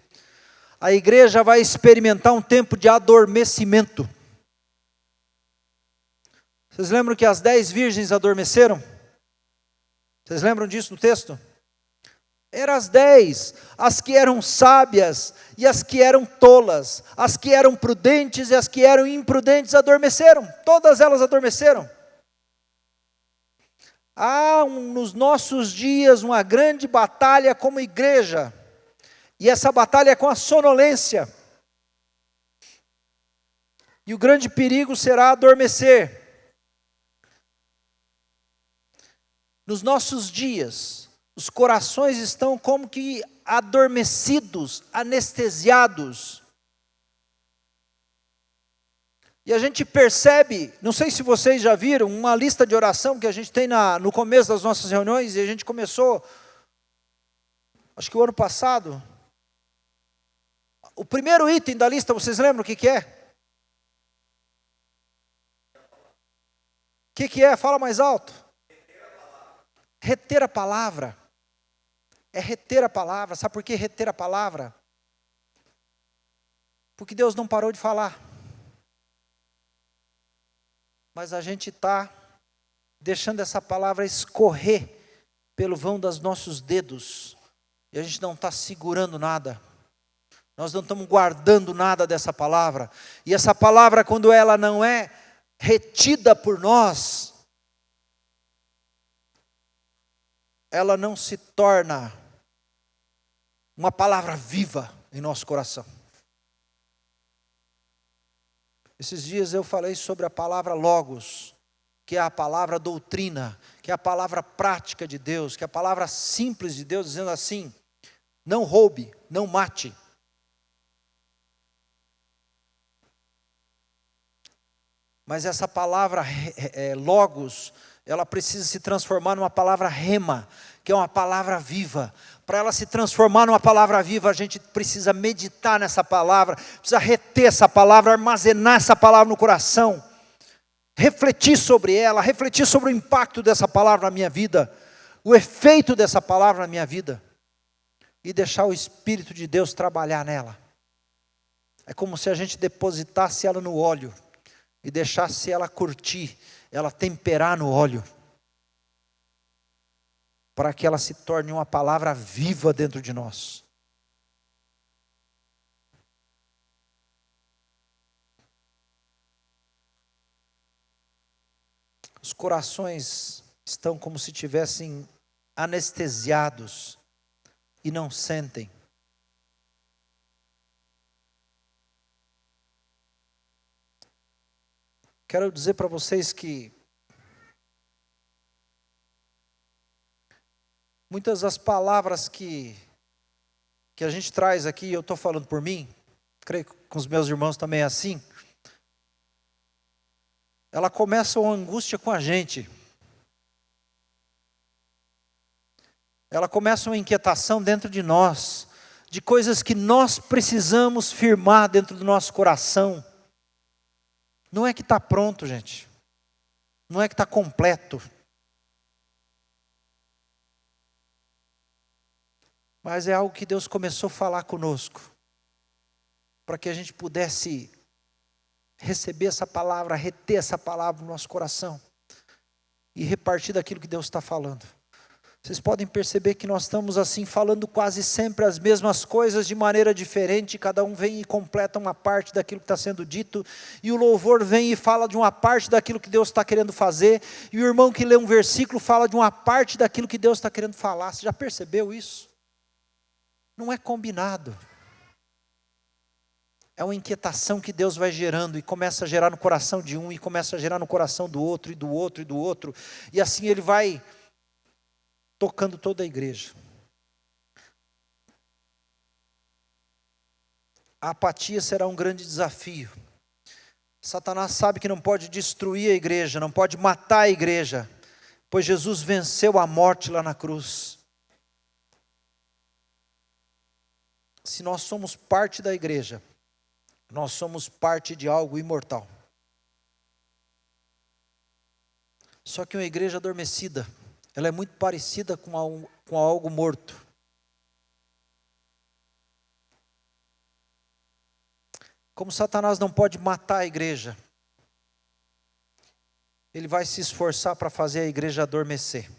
a igreja vai experimentar um tempo de adormecimento. Vocês lembram que as 10 virgens adormeceram? Vocês lembram disso no texto? Eram as 10, as que eram sábias e as que eram tolas, as que eram prudentes e as que eram imprudentes adormeceram, todas elas adormeceram. Há nos nossos dias uma grande batalha como igreja, e essa batalha é com a sonolência. E o grande perigo será adormecer. Nos nossos dias, os corações estão como que adormecidos, anestesiados. E a gente percebe, não sei se vocês já viram, uma lista de oração que a gente tem no começo das nossas reuniões, e a gente começou, acho que o ano passado. O primeiro item da lista, vocês lembram o que é? O que é? Fala mais alto. Reter a palavra. É reter a palavra. Sabe por que reter a palavra? Porque Deus não parou de falar. Mas a gente está deixando essa palavra escorrer pelo vão dos nossos dedos. E a gente não está segurando nada. Nós não estamos guardando nada dessa palavra. E essa palavra, quando ela não é retida por nós, ela não se torna uma palavra viva em nosso coração. Esses dias eu falei sobre a palavra logos, que é a palavra doutrina, que é a palavra prática de Deus, que é a palavra simples de Deus, dizendo assim: não roube, não mate. Mas essa palavra logos, ela precisa se transformar numa palavra rema, que é uma palavra viva. Para ela se transformar numa palavra viva, a gente precisa meditar nessa palavra, precisa reter essa palavra, armazenar essa palavra no coração, refletir sobre ela, refletir sobre o impacto dessa palavra na minha vida, o efeito dessa palavra na minha vida, e deixar o Espírito de Deus trabalhar nela. É como se a gente depositasse ela no óleo, e deixasse ela curtir, ela temperar no óleo, para que ela se torne uma palavra viva dentro de nós. Os corações estão como se tivessem anestesiados e não sentem. Quero dizer para vocês que muitas das palavras que a gente traz aqui, eu estou falando por mim, creio que com os meus irmãos também é assim, ela começa uma angústia com a gente. Ela começa uma inquietação dentro de nós, de coisas que nós precisamos firmar dentro do nosso coração. Não é que está pronto, gente. Não é que está completo. Mas é algo que Deus começou a falar conosco, para que a gente pudesse receber essa palavra, reter essa palavra no nosso coração, e repartir daquilo que Deus está falando. Vocês podem perceber que nós estamos assim, falando quase sempre as mesmas coisas de maneira diferente, cada um vem e completa uma parte daquilo que está sendo dito, e o louvor vem e fala de uma parte daquilo que Deus está querendo fazer, e o irmão que lê um versículo fala de uma parte daquilo que Deus está querendo falar. Você já percebeu isso? Não é combinado. É uma inquietação que Deus vai gerando, e começa a gerar no coração de um, e começa a gerar no coração do outro, e do outro, e do outro, e assim ele vai tocando toda a igreja. A apatia será um grande desafio. Satanás sabe que não pode destruir a igreja, não pode matar a igreja, pois Jesus venceu a morte lá na cruz. Se nós somos parte da igreja, nós somos parte de algo imortal. Só que uma igreja adormecida, ela é muito parecida com algo morto. Como Satanás não pode matar a igreja, ele vai se esforçar para fazer a igreja adormecer.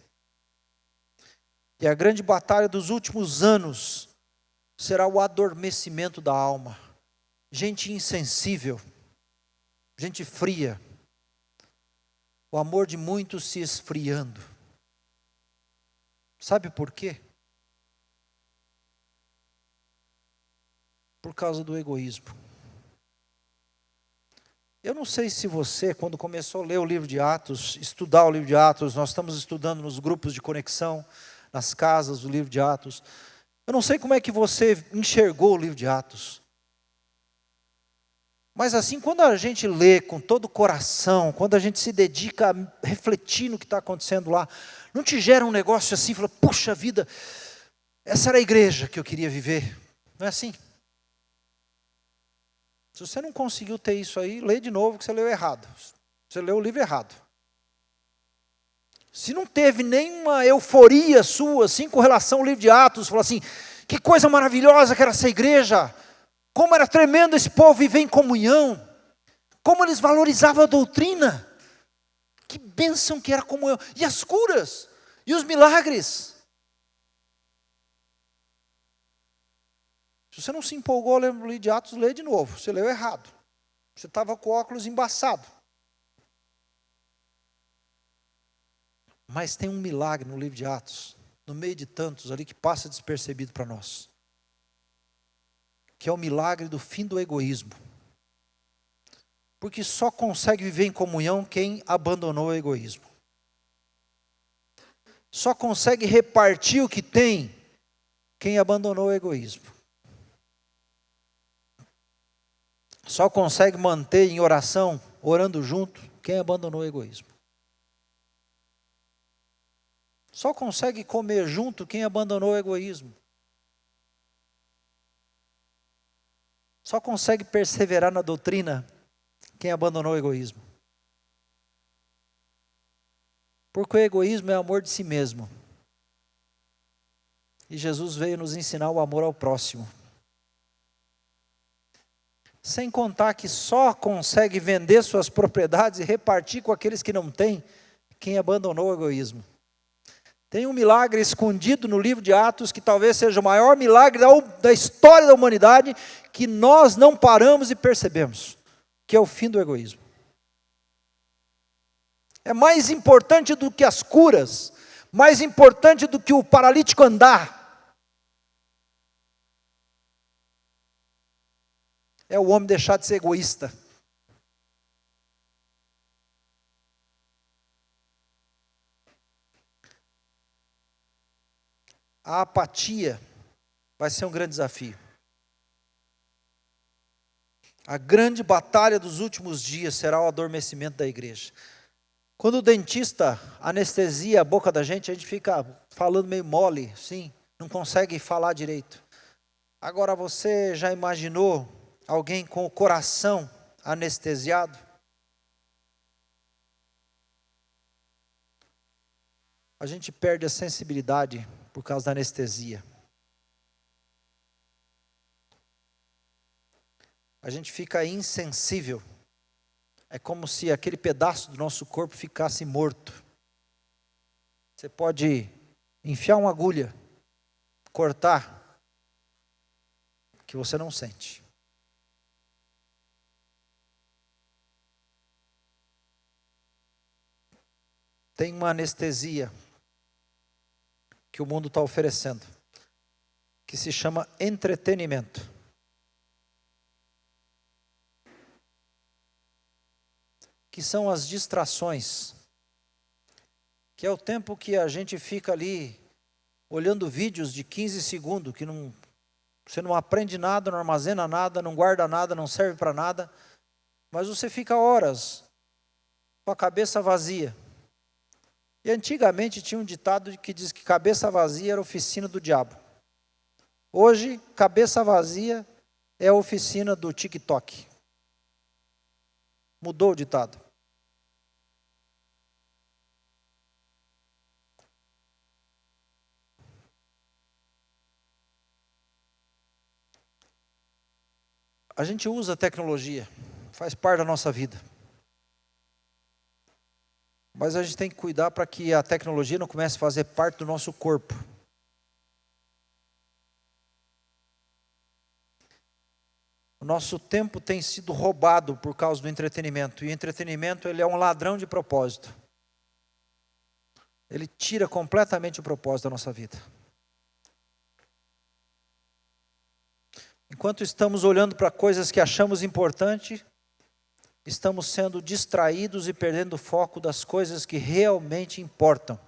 E a grande batalha dos últimos anos será o adormecimento da alma. Gente insensível, gente fria, o amor de muitos se esfriando. Sabe por quê? Por causa do egoísmo. Eu não sei se você, quando começou a ler o livro de Atos, estudar o livro de Atos, nós estamos estudando nos grupos de conexão, nas casas do livro de Atos. Eu não sei como é que você enxergou o livro de Atos. Mas assim, quando a gente lê com todo o coração, quando a gente se dedica a refletir no que está acontecendo lá, não te gera um negócio assim, fala, puxa vida, essa era a igreja que eu queria viver. Não é assim? Se você não conseguiu ter isso aí, lê de novo que você leu errado. Você leu o livro errado. Se não teve nenhuma euforia sua, assim, com relação ao livro de Atos, falou assim, que coisa maravilhosa que era essa igreja, como era tremendo esse povo viver em comunhão, como eles valorizavam a doutrina, que bênção que era a comunhão, e as curas, e os milagres. Se você não se empolgou lendo o livro de Atos, lê de novo, você leu errado, você estava com o óculos embaçado. Mas tem um milagre no livro de Atos, no meio de tantos ali que passa despercebido para nós, que é o milagre do fim do egoísmo. Porque só consegue viver em comunhão quem abandonou o egoísmo. Só consegue repartir o que tem quem abandonou o egoísmo. Só consegue manter em oração, orando junto, quem abandonou o egoísmo. Só consegue comer junto quem abandonou o egoísmo. Só consegue perseverar na doutrina quem abandonou o egoísmo. Porque o egoísmo é amor de si mesmo. E Jesus veio nos ensinar o amor ao próximo. Sem contar que só consegue vender suas propriedades e repartir com aqueles que não têm, quem abandonou o egoísmo. Tem um milagre escondido no livro de Atos, que talvez seja o maior milagre da história da humanidade, que nós não paramos e percebemos, que é o fim do egoísmo. É mais importante do que as curas, mais importante do que o paralítico andar. É o homem deixar de ser egoísta. A apatia vai ser um grande desafio. A grande batalha dos últimos dias será o adormecimento da igreja. Quando o dentista anestesia a boca da gente, a gente fica falando meio mole, sim, não consegue falar direito. Agora você já imaginou alguém com o coração anestesiado? A gente perde a sensibilidade por causa da anestesia. A gente fica insensível. É como se aquele pedaço do nosso corpo ficasse morto. Você pode enfiar uma agulha, cortar, que você não sente. Tem uma anestesia que o mundo está oferecendo, que se chama entretenimento. Que são as distrações, que é o tempo que a gente fica ali, olhando vídeos de 15 segundos, que você não aprende nada, não armazena nada, não guarda nada, não serve para nada, mas você fica horas com a cabeça vazia. E antigamente tinha um ditado que diz que cabeça vazia era a oficina do diabo. Hoje, cabeça vazia é a oficina do TikTok. Mudou o ditado. A gente usa a tecnologia, faz parte da nossa vida. Mas a gente tem que cuidar para que a tecnologia não comece a fazer parte do nosso corpo. O nosso tempo tem sido roubado por causa do entretenimento. E o entretenimento, ele é um ladrão de propósito. Ele tira completamente o propósito da nossa vida. Enquanto estamos olhando para coisas que achamos importantes, estamos sendo distraídos e perdendo o foco das coisas que realmente importam.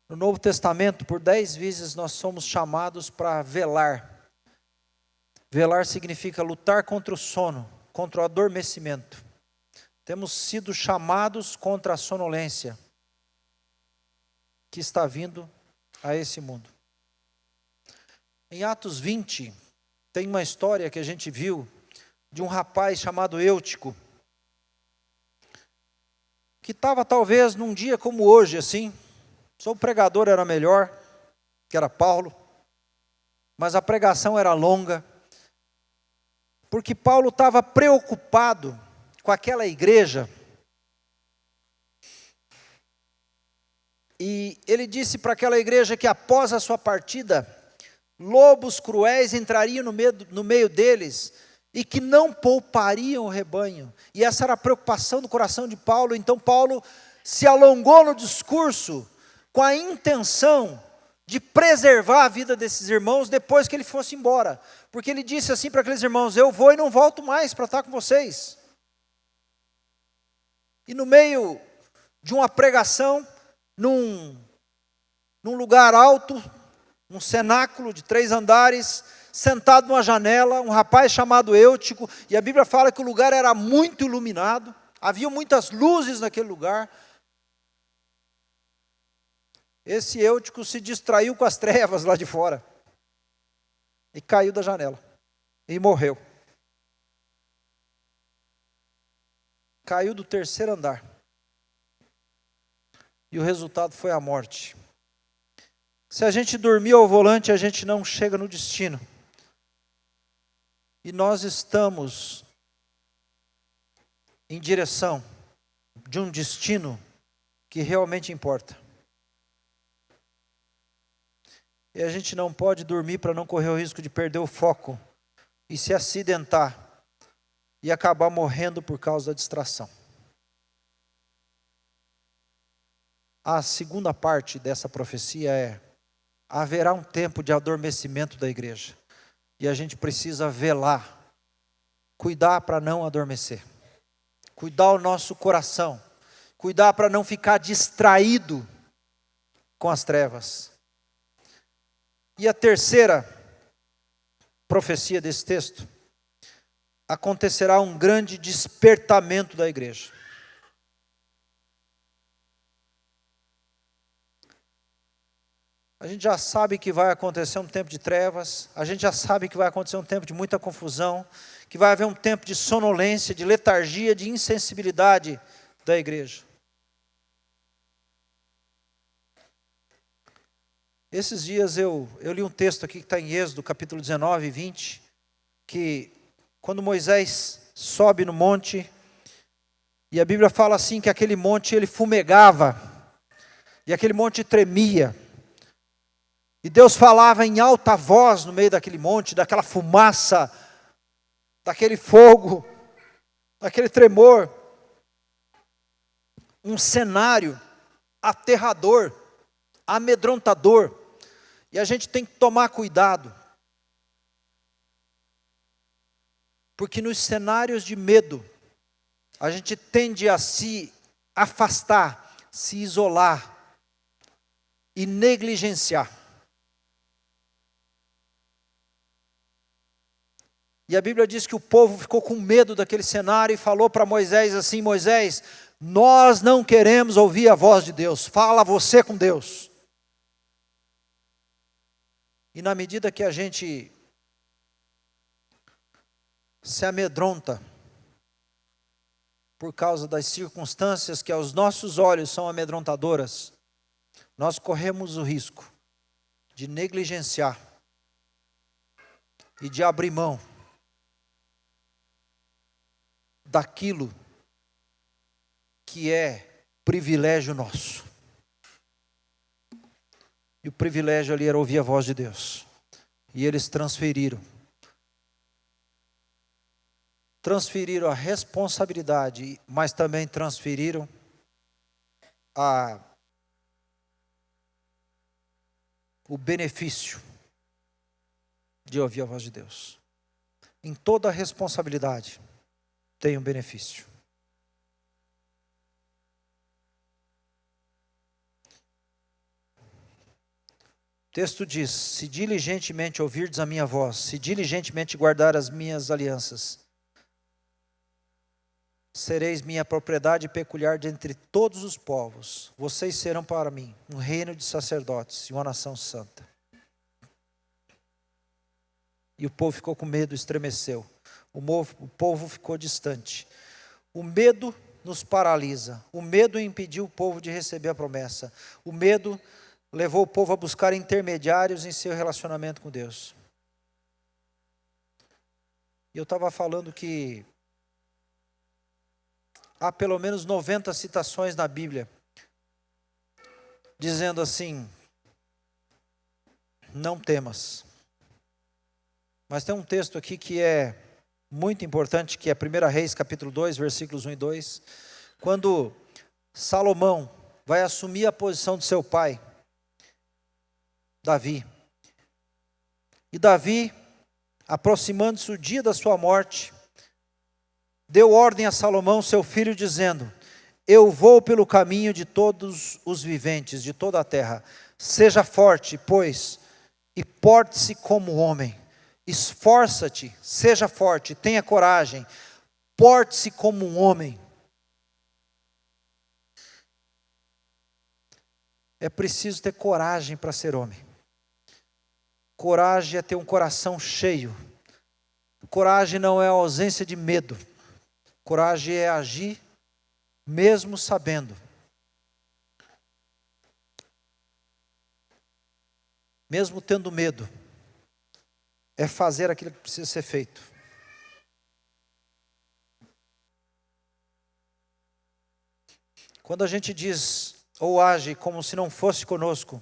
No Novo Testamento, por 10 vezes nós somos chamados para velar. Velar significa lutar contra o sono, contra o adormecimento. Temos sido chamados contra a sonolência que está vindo a esse mundo. Em Atos 20, tem uma história que a gente viu de um rapaz chamado Eutico, que estava talvez num dia como hoje, assim. Só o pregador era melhor, que era Paulo, mas a pregação era longa, porque Paulo estava preocupado com aquela igreja, e ele disse para aquela igreja que após a sua partida, lobos cruéis entrariam no meio deles, e que não poupariam o rebanho, e essa era a preocupação do coração de Paulo. Então Paulo se alongou no discurso, com a intenção de preservar a vida desses irmãos depois que ele fosse embora. Porque ele disse assim para aqueles irmãos: eu vou e não volto mais para estar com vocês. E no meio de uma pregação, num lugar alto, num cenáculo de 3 andares, sentado numa janela, um rapaz chamado Eutico, e a Bíblia fala que o lugar era muito iluminado, havia muitas luzes naquele lugar. Esse Eutico se distraiu com as trevas lá de fora, e caiu da janela, e morreu. Caiu do 3º andar, e o resultado foi a morte. Se a gente dormir ao volante, a gente não chega no destino, e nós estamos em direção de um destino que realmente importa. E a gente não pode dormir para não correr o risco de perder o foco e se acidentar e acabar morrendo por causa da distração. A segunda parte dessa profecia é: haverá um tempo de adormecimento da igreja, e a gente precisa velar, cuidar para não adormecer, cuidar o nosso coração, cuidar para não ficar distraído com as trevas. E a terceira profecia desse texto: acontecerá um grande despertamento da igreja. A gente já sabe que vai acontecer um tempo de trevas, a gente já sabe que vai acontecer um tempo de muita confusão, que vai haver um tempo de sonolência, de letargia, de insensibilidade da igreja. Esses dias eu li um texto aqui que está em Êxodo, capítulo 19 e 20, que quando Moisés sobe no monte, e a Bíblia fala assim que aquele monte ele fumegava, e aquele monte tremia, e Deus falava em alta voz no meio daquele monte, daquela fumaça, daquele fogo, daquele tremor, um cenário aterrador, amedrontador. E a gente tem que tomar cuidado, porque nos cenários de medo, a gente tende a se afastar, se isolar e negligenciar. E a Bíblia diz que o povo ficou com medo daquele cenário e falou para Moisés assim: Moisés, nós não queremos ouvir a voz de Deus, fala você com Deus. E na medida que a gente se amedronta por causa das circunstâncias que aos nossos olhos são amedrontadoras, nós corremos o risco de negligenciar e de abrir mão daquilo que é privilégio nosso. E o privilégio ali era ouvir a voz de Deus. E eles transferiram a responsabilidade, mas também transferiram o benefício de ouvir a voz de Deus. Em toda a responsabilidade tem um benefício. O texto diz: se diligentemente ouvirdes a minha voz, se diligentemente guardar as minhas alianças, sereis minha propriedade peculiar dentre todos os povos. Vocês serão para mim um reino de sacerdotes e uma nação santa. E o povo ficou com medo, estremeceu. O povo ficou distante. O medo nos paralisa. O medo impediu o povo de receber a promessa. O medo levou o povo a buscar intermediários em seu relacionamento com Deus. E eu estava falando que há pelo menos 90 citações na Bíblia dizendo assim: não temas. Mas tem um texto aqui que é muito importante, que é 1 Reis capítulo 2, versículos 1 e 2, quando Salomão vai assumir a posição de seu pai, Davi. E Davi, aproximando-se o dia da sua morte, deu ordem a Salomão, seu filho, dizendo: eu vou pelo caminho de todos os viventes, de toda a terra. Seja forte, pois, e porte-se como homem. Esforça-te, seja forte, tenha coragem, porte-se como um homem. É preciso ter coragem para ser homem. Coragem é ter um coração cheio. Coragem não é a ausência de medo. Coragem é agir mesmo sabendo. Mesmo tendo medo. É fazer aquilo que precisa ser feito. Quando a gente diz ou age como se não fosse conosco,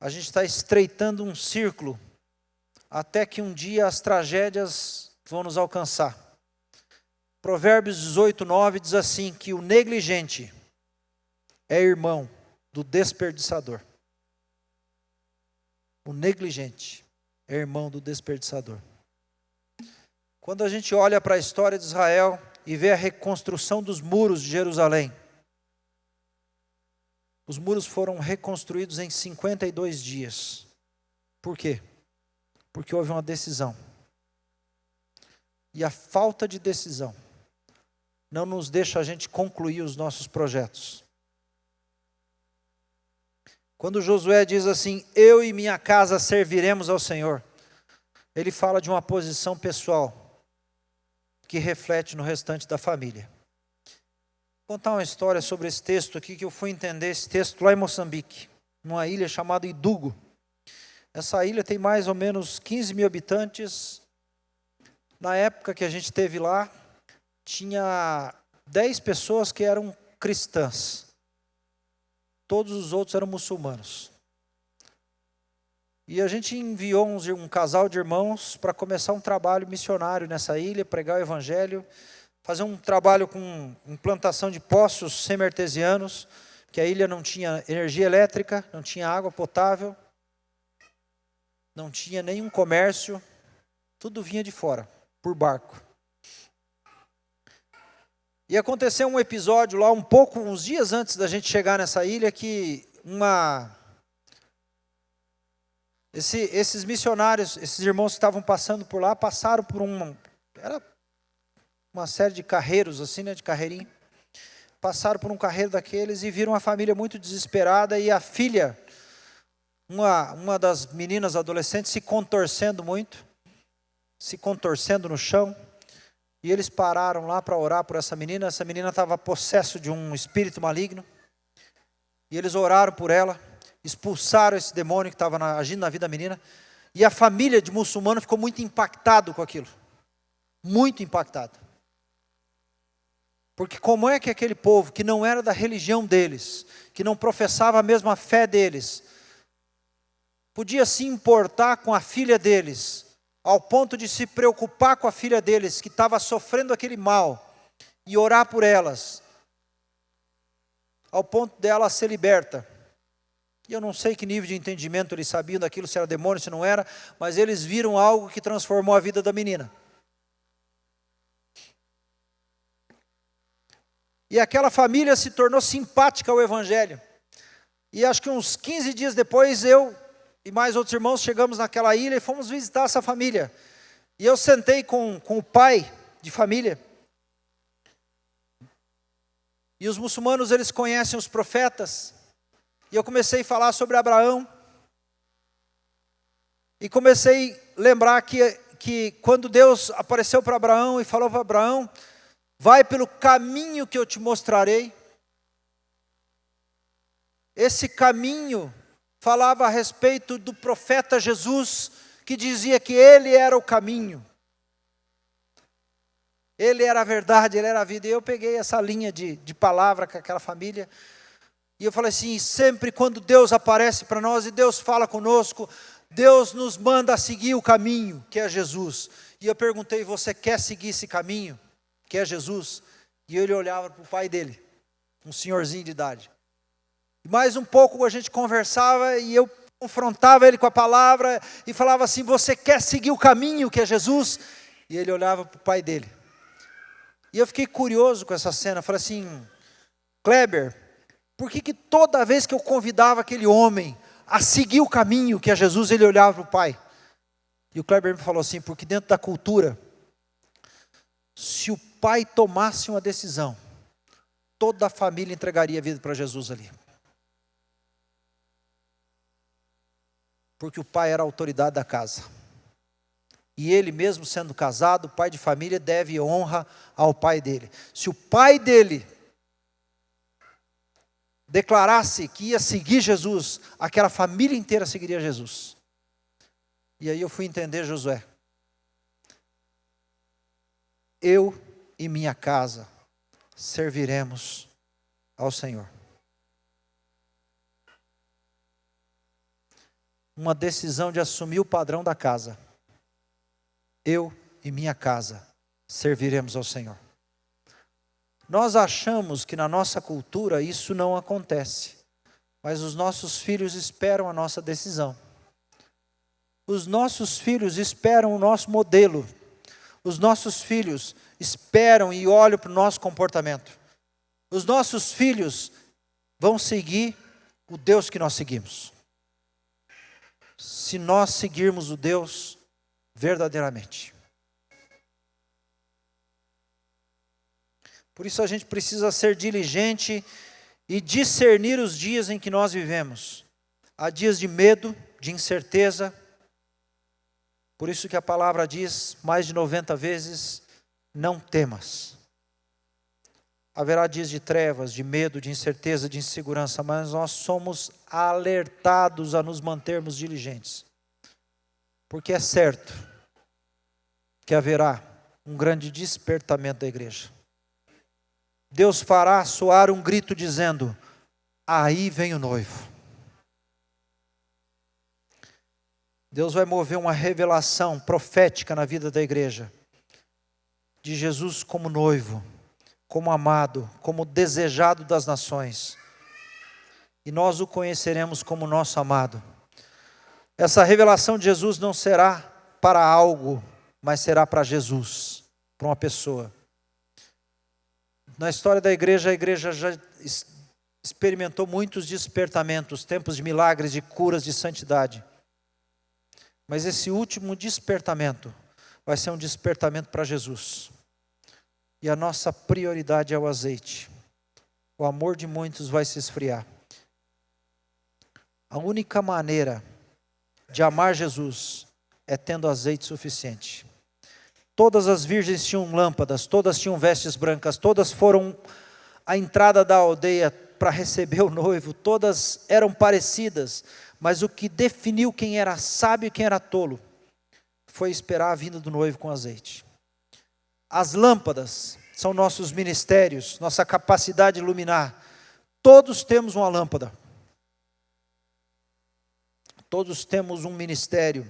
a gente está estreitando um círculo até que um dia as tragédias vão nos alcançar. Provérbios 18, 9 diz assim, que o negligente é irmão do desperdiçador. O negligente é irmão do desperdiçador. Quando a gente olha para a história de Israel e vê a reconstrução dos muros de Jerusalém, os muros foram reconstruídos em 52 dias. Por quê? Porque houve uma decisão. E a falta de decisão não nos deixa a gente concluir os nossos projetos. Quando Josué diz assim, eu e minha casa serviremos ao Senhor, ele fala de uma posição pessoal que reflete no restante da família. Vou contar uma história sobre esse texto aqui, que eu fui entender esse texto lá em Moçambique, numa ilha chamada Idugo. Essa ilha tem mais ou menos 15 mil habitantes. Na época que a gente esteve lá, tinha 10 pessoas que eram cristãs. Todos os outros eram muçulmanos. E a gente enviou um casal de irmãos para começar um trabalho missionário nessa ilha, pregar o evangelho, fazer um trabalho com implantação de poços semi-artesianos, que a ilha não tinha energia elétrica, não tinha água potável, não tinha nenhum comércio, tudo vinha de fora, por barco. E aconteceu um episódio lá, uns dias antes da gente chegar nessa ilha, que esses missionários, esses irmãos que estavam passando por lá, passaram por era uma série de carreiros, assim, né, de carreirinho. Passaram por um carreiro daqueles e viram uma família muito desesperada e a filha, uma das meninas adolescentes, se contorcendo muito, se contorcendo no chão. E eles pararam lá para orar por essa menina. Essa menina estava possessa de um espírito maligno. E eles oraram por ela, expulsaram esse demônio que estava agindo na vida da menina. E a família de muçulmano ficou muito impactado com aquilo. Muito impactado. Porque como é que aquele povo que não era da religião deles, que não professava a mesma fé deles, podia se importar com a filha deles, ao ponto de se preocupar com a filha deles, que estava sofrendo aquele mal, e orar por elas, ao ponto dela ser liberta. E eu não sei que nível de entendimento eles sabiam daquilo, se era demônio, se não era, mas eles viram algo que transformou a vida da menina. E aquela família se tornou simpática ao Evangelho. E acho que uns 15 dias depois, eu e mais outros irmãos chegamos naquela ilha e fomos visitar essa família. E eu sentei com o pai de família. E os muçulmanos, eles conhecem os profetas. E eu comecei a falar sobre Abraão. E comecei a lembrar que quando Deus apareceu para Abraão e falou para Abraão: vai pelo caminho que eu te mostrarei. Esse caminho falava a respeito do profeta Jesus, que dizia que ele era o caminho. Ele era a verdade, ele era a vida. E eu peguei essa linha de palavra com aquela família. E eu falei assim, sempre quando Deus aparece para nós e Deus fala conosco, Deus nos manda seguir o caminho, que é Jesus. E eu perguntei, você quer seguir esse caminho, que é Jesus? E ele olhava para o pai dele, um senhorzinho de idade. E mais um pouco a gente conversava e eu confrontava ele com a palavra e falava assim, você quer seguir o caminho, que é Jesus? E ele olhava para o pai dele. E eu fiquei curioso com essa cena, falei assim, Kleber, por que toda vez que eu convidava aquele homem a seguir o caminho, que é Jesus, ele olhava para o pai? E o Kleber me falou assim, porque dentro da cultura, se o pai tomasse uma decisão, toda a família entregaria a vida para Jesus ali. Porque o pai era a autoridade da casa. E ele mesmo sendo casado, pai de família, deve honra ao pai dele. Se o pai dele declarasse que ia seguir Jesus, aquela família inteira seguiria Jesus. E aí eu fui entender Josué. Eu e minha casa serviremos ao Senhor. Uma decisão de assumir o padrão da casa. Eu e minha casa serviremos ao Senhor. Nós achamos que na nossa cultura isso não acontece, mas os nossos filhos esperam a nossa decisão. Os nossos filhos esperam o nosso modelo. Os nossos filhos esperam e olham para o nosso comportamento. Os nossos filhos vão seguir o Deus que nós seguimos. Se nós seguirmos o Deus verdadeiramente. Por isso a gente precisa ser diligente e discernir os dias em que nós vivemos. Há dias de medo, de incerteza. Por isso que a palavra diz mais de 90 vezes, não temas. Haverá dias de trevas, de medo, de incerteza, de insegurança, mas nós somos alertados a nos mantermos diligentes. Porque é certo que haverá um grande despertamento da igreja. Deus fará soar um grito dizendo, aí vem o noivo. Deus vai mover uma revelação profética na vida da igreja. De Jesus como noivo, como amado, como desejado das nações. E nós o conheceremos como nosso amado. Essa revelação de Jesus não será para algo, mas será para Jesus, para uma pessoa. Na história da igreja, a igreja já experimentou muitos despertamentos, tempos de milagres, de curas, de santidade. Mas esse último despertamento vai ser um despertamento para Jesus. E a nossa prioridade é o azeite. O amor de muitos vai se esfriar. A única maneira de amar Jesus é tendo azeite suficiente. Todas as virgens tinham lâmpadas, todas tinham vestes brancas, todas foram à entrada da aldeia para receber o noivo, todas eram parecidas, mas o que definiu quem era sábio e quem era tolo foi esperar a vinda do noivo com azeite. As lâmpadas são nossos ministérios, nossa capacidade de iluminar. Todos temos uma lâmpada. Todos temos um ministério.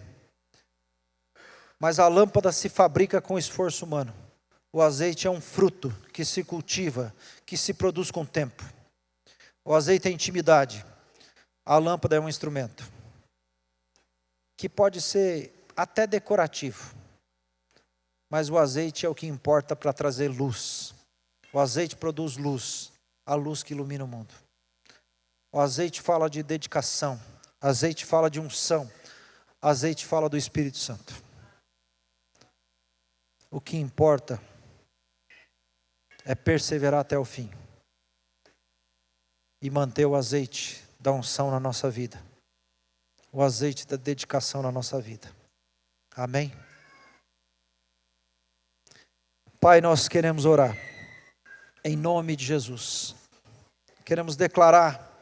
Mas a lâmpada se fabrica com esforço humano. O azeite é um fruto que se cultiva, que se produz com o tempo. O azeite é intimidade. A lâmpada é um instrumento que pode ser até decorativo, mas o azeite é o que importa para trazer luz. O azeite produz luz, a luz que ilumina o mundo. O azeite fala de dedicação, o azeite fala de unção, o azeite fala do Espírito Santo. O que importa é perseverar até o fim e manter o azeite da unção na nossa vida, o azeite da dedicação na nossa vida. Amém? Pai, nós queremos orar em nome de Jesus. Queremos declarar